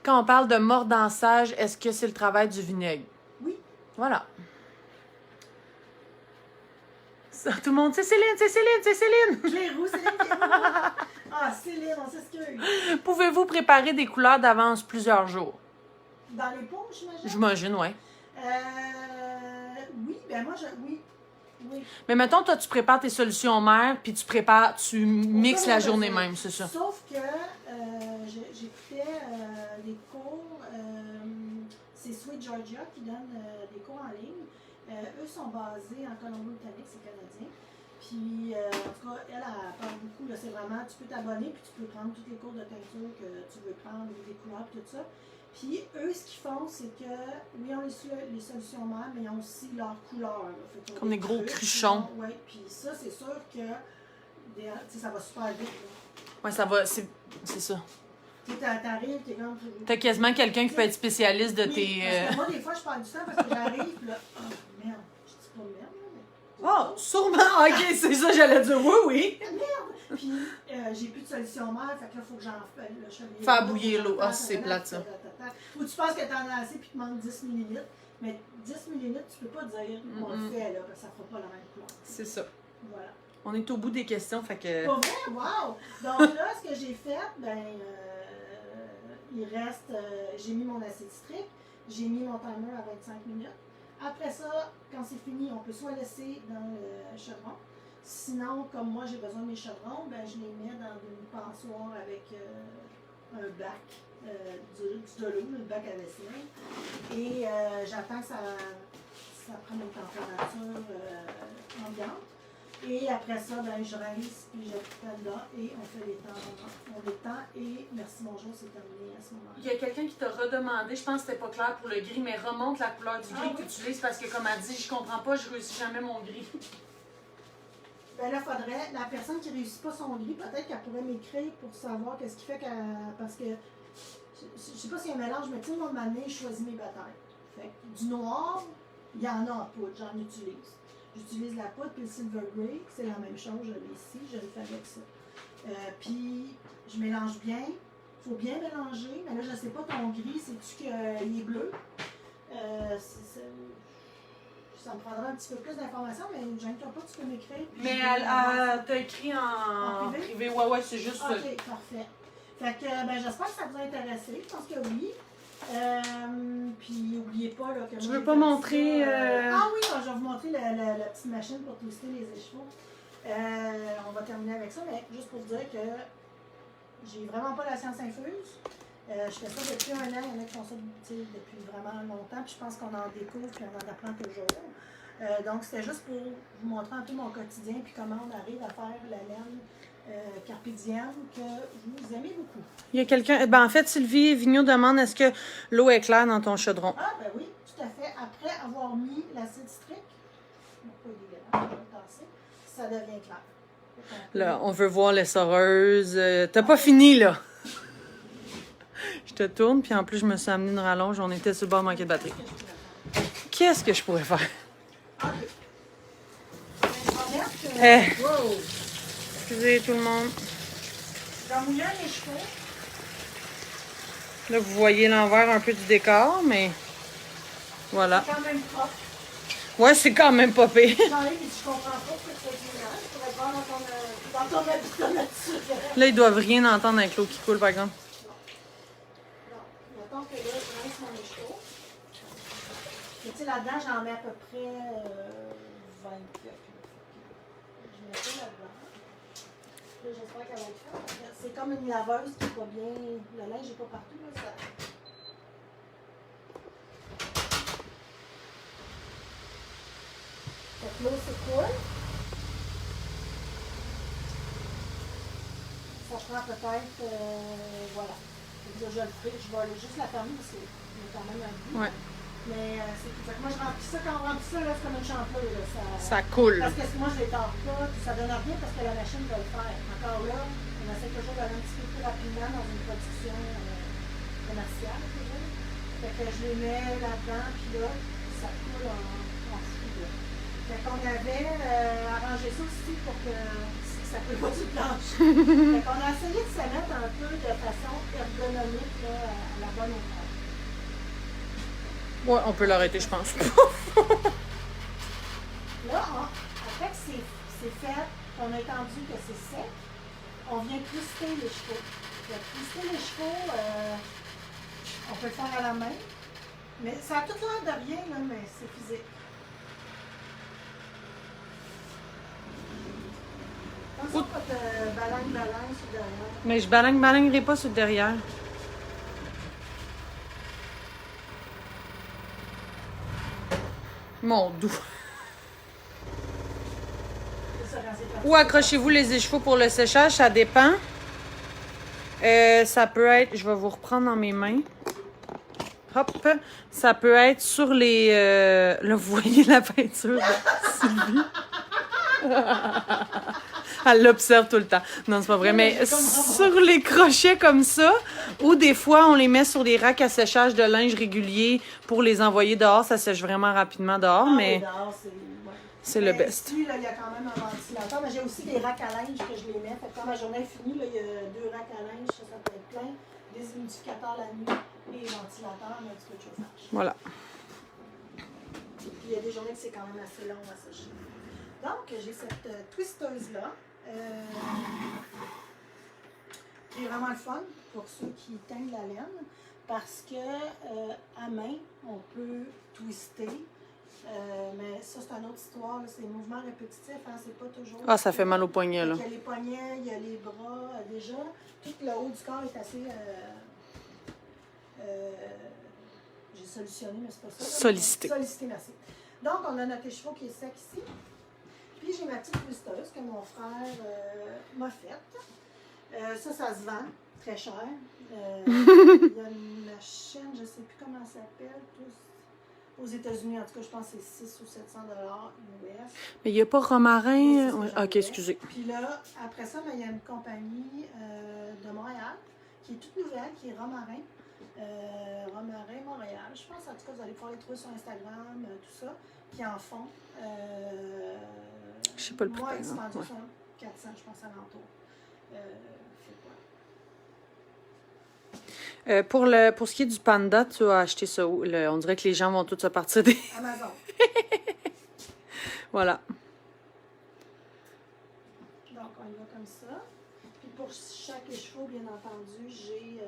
quand on parle de mordançage, est-ce que c'est le travail du vinaigre? Oui. Voilà. Ça, tout le monde, c'est Céline, c'est Céline, c'est Céline! Clérou, Céline Clérou. Ah, Céline, on s'excuse. Pouvez-vous préparer des couleurs d'avance plusieurs jours? Dans les pots, j'imagine? J'imagine, oui. Oui, ben moi, oui. Oui. Mais mettons, toi, tu prépares tes solutions mères, puis tu mixes la journée même, c'est ça? Sauf que j'écoutais des cours, c'est Sweet Georgia qui donne des cours en ligne. Eux sont basés en Colombie-Britannique, c'est canadien. Puis, en tout cas, elle parle beaucoup. C'est vraiment, tu peux t'abonner, puis tu peux prendre tous les cours de teinture que tu veux prendre, des couleurs, tout ça. Puis, eux, ce qu'ils font, c'est que, oui, on les solutions mères, mais ils ont aussi leurs couleurs. Comme des gros cruchons. Oui, puis ça, c'est sûr que ça va super vite. Oui, ça va, c'est ça. Tu t'arrives, t'es comme... T'as quasiment quelqu'un qui peut être spécialiste de oui, tes... parce que moi, des fois, je parle du temps parce que j'arrive, puis là, oh, merde, je dis pas merde, mais... Oh, sûrement! OK, c'est ça, j'allais dire oui. Merde! Puis, j'ai plus de solution mère, fait que là, il faut que j'en fasse. Faire bouillir l'eau. Ah, c'est plate, ça. Ou tu penses que t'en as assez, puis tu manques 10 ml. Mais 10 ml, tu peux pas dire qu'on le fait, là, parce que ça fera pas la même couleur. C'est ça. Voilà. On est au bout des questions, fait que... Pour vrai? Wow! Donc là, ce que j'ai fait, il reste... j'ai mis mon acide citrique, j'ai mis mon timer à 25 minutes. Après ça, quand c'est fini, on peut soit laisser dans le chaudron. Sinon, comme moi, j'ai besoin de mes chaudrons, je les mets dans une passoire avec un bac de l'eau, le bac à vaisselle. Et j'attends que ça prenne une température ambiante. Et après ça, je rince, puis je fais dedans et on fait les temps. Et merci, bonjour, c'est terminé à ce moment-là. Il y a quelqu'un qui t'a redemandé, je pense que c'était pas clair pour le gris, mais remonte la couleur du gris que tu utilises parce que, comme elle dit, je comprends pas, je réussis jamais mon gris. Ben là, faudrait, la personne qui réussit pas son gris, peut-être qu'elle pourrait m'écrire pour savoir qu'est-ce qui fait qu'elle. Parce que, je sais pas s'il y a un mélange, mais tu sais, moi, de m'année, je choisis mes batailles. Fait que du noir, il y en a en poudre, j'en utilise. J'utilise la poudre, puis le silver grey, c'est la même chose, je l'ai ici, je le fais avec ça. Puis, je mélange bien. Il faut bien mélanger, mais là, je sais pas, ton gris, sais-tu qu'il est bleu? Ça me prendra un petit peu plus d'informations, mais je ne pas, tu peux m'écrire. Mais elle t'a écrit en privé. Ouais, c'est juste... OK, parfait. Fait que, j'espère que ça vous a intéressé. Je pense que oui. Puis, n'oubliez pas là, que je moi, veux pas montrer... Ah oui, je vais vous montrer la petite machine pour twister les échevaux. On va terminer avec ça, mais juste pour vous dire que j'ai vraiment pas la science infuse. Je fais ça depuis 1 an, il y en a qui font ça depuis vraiment longtemps, puis je pense qu'on en découvre puis on en apprend toujours. Donc, c'était juste pour vous montrer un peu mon quotidien puis comment on arrive à faire la laine Carpe Diem que vous aimez beaucoup. Il y a quelqu'un, en fait, Sylvie Vigneault demande est-ce que l'eau est claire dans ton chaudron? Ah, ben oui, tout à fait. Après avoir mis l'acide citrique, pas dégueulasse, je vais le tasser, ça devient clair. Là, on veut voir l'essoreuse. T'as pas fini, là? Je te tourne, puis en plus, je me suis amené une rallonge. On était sur le bord de manquer de batterie. Qu'est-ce que je pourrais faire? OK. Je vais mettre... Wow. Excusez tout le monde. Je vais mouiller les cheveux. Là, vous voyez l'envers un peu du décor, mais voilà. C'est quand même propre. Ouais, c'est quand même pas pire. J'enlève, je comprends pas pourquoi tu fais du ménage. Je pourrais voir dans ton habitat naturel. Là, ils doivent rien entendre avec l'eau qui coule, par exemple. Mettons que là, je rince mon écheveau. Et tu sais, là-dedans, j'en mets à peu près 20 cups. Je mets ça là-dedans. Là, j'espère qu'elle va être faite. C'est comme une laveuse qui n'est pas bien. Le linge n'est pas partout. Là, ça... Fait que l'eau s'écoule. Ça prend peut-être. Voilà. Je le ferai, je vais aller juste la fermer parce qu'il y a quand même un but. Ouais. Mais c'est tout. Fait que moi, je remplis ça. Quand on remplit ça, là, c'est comme une chanteuse. Ça coule. Parce que moi, je ne les tords pas. Puis ça donne rien parce que la machine va le faire. Encore là, on essaie toujours d'aller un petit peu plus rapidement dans une production commerciale. Fait que je les mets là-dedans, puis là, ça coule en fou, là. Fait qu'on avait arrangé ça aussi pour que ça ne coule pas sur le plancher. Fait qu'on a essayé de se mettre un peu de façon ergonomique là, à la bonne hauteur. Ouais, on peut l'arrêter, je pense. Là, après que c'est fait, qu'on a entendu que c'est sec, on vient twister les chevaux. Fait que twister les chevaux, on peut le faire à la main. Mais ça a tout l'air de rien, là, mais c'est physique. Attention pas te balagne sur derrière. Mais je balagnerai pas sur le derrière. Mon doux. C'est ça, quand c'est parti. Ou accrochez-vous les écheveaux pour le séchage, ça dépend. Ça peut être, je vais vous reprendre dans mes mains. Hop, ça peut être sur les... là, vous voyez la peinture de Sylvie. Elle l'observe tout le temps. Non, c'est pas vrai, mais sur les crochets comme ça, ou des fois, on les met sur des racks à séchage de linge régulier pour les envoyer dehors. Ça sèche vraiment rapidement dehors, mais Dehors, c'est le best. Ici, là, il y a quand même un ventilateur, mais j'ai aussi des racks à linge que je les mets. Fait que quand ma journée est finie, là, il y a 2 racks à linge, ça peut être plein. Des humidificateurs la nuit et ventilateurs, mais un petit peu de chauffage. Voilà. Puis il y a des journées que c'est quand même assez long à sécher. Donc, j'ai cette twisteuse-là. Qui est vraiment le fun pour ceux qui teignent la laine parce que à main, on peut twister. Mais ça, c'est une autre histoire. C'est des mouvements répétitifs. Hein, c'est pas toujours. Ah, ça fait mal aux poignets, là. Il y a les poignets, il y a les bras. Déjà, tout le haut du corps est assez. J'ai solutionné, mais c'est pas ça. Sollicité. Sollicité, merci. Donc, on a notre écheveau qui est sec ici. Puis, j'ai ma petite twisteuse que mon frère m'a faite. Ça se vend très cher. Il y a une chaîne, je ne sais plus comment elle s'appelle, aux États-Unis. En tout cas, je pense que c'est 600 ou 700 US. Mais il n'y a pas Romarin. Oui, c'est Ouais, ce que ok, j'avais. excusez. Puis là, après ça, il y a une compagnie de Montréal qui est toute nouvelle, qui est Romarin. Romarin Montréal. Je pense, en tout cas, vous allez pouvoir les trouver sur Instagram, tout ça, qui en font. Je sais pas le prix, Moi, par exemple. expandu Ouais. sur 400, je pense, à l'entour. Pour ce qui est du panda, tu as acheté ça où? On dirait que les gens vont tous se partir des... Amazon. Voilà. Donc, on y va comme ça. Puis pour chaque écheveau, bien entendu, j'ai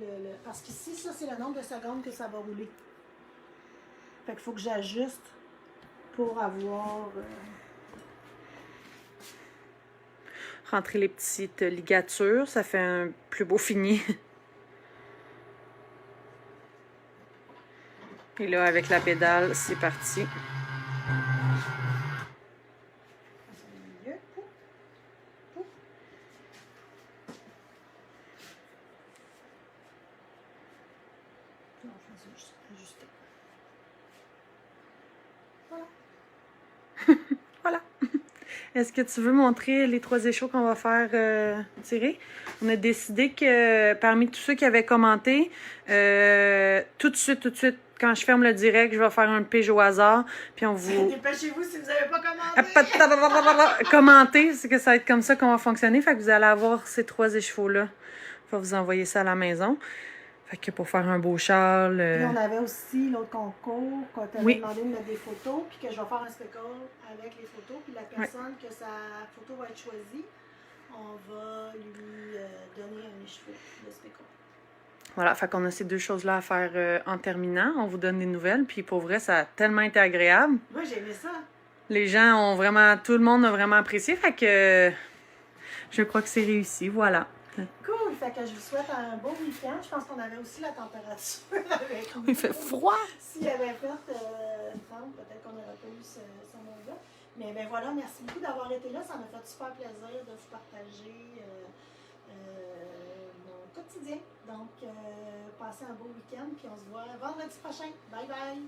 le... Parce qu'ici, ça, c'est le nombre de secondes que ça va rouler. Fait qu'il faut que j'ajuste pour avoir... Rentrer les petites ligatures, ça fait un plus beau fini. Et là, avec la pédale, c'est parti. milieu. Pouf, pouf. Non, je vais juste ajuster. Voilà. Voilà. Est-ce que tu veux montrer les 3 échos qu'on va faire tirer? On a décidé que parmi tous ceux qui avaient commenté, tout de suite, quand je ferme le direct, je vais faire un pige au hasard. Puis on vous... Dépêchez-vous si vous n'avez pas commenté. Commentez, c'est que ça va être comme ça qu'on va fonctionner. Fait que vous allez avoir ces 3 écheveaux-là. Je vais vous envoyer ça à la maison. Fait que pour faire un beau châle... Puis on avait aussi l'autre concours, quand tu avais demandé de mettre des photos, puis que je vais faire un spectacle avec les photos, puis la personne que sa photo va être choisie, on va lui donner un écheveau de spectacle. Voilà, fait qu'on a ces 2 choses-là à faire en terminant. On vous donne des nouvelles, puis pour vrai, ça a tellement été agréable. Moi, j'ai aimé ça. Les gens ont vraiment... Tout le monde a vraiment apprécié, fait que je crois que c'est réussi, voilà. Cool, fait que je vous souhaite un beau week-end. Je pense qu'on avait aussi la température avec nous. Il fait froid! S'il y avait fait 30, peut-être qu'on n'aurait pas eu ce mot-là. Mais ben voilà, merci beaucoup d'avoir été là. Ça m'a fait super plaisir de vous partager mon quotidien. Donc, passez un beau week-end, puis on se voit vendredi prochain. Bye bye!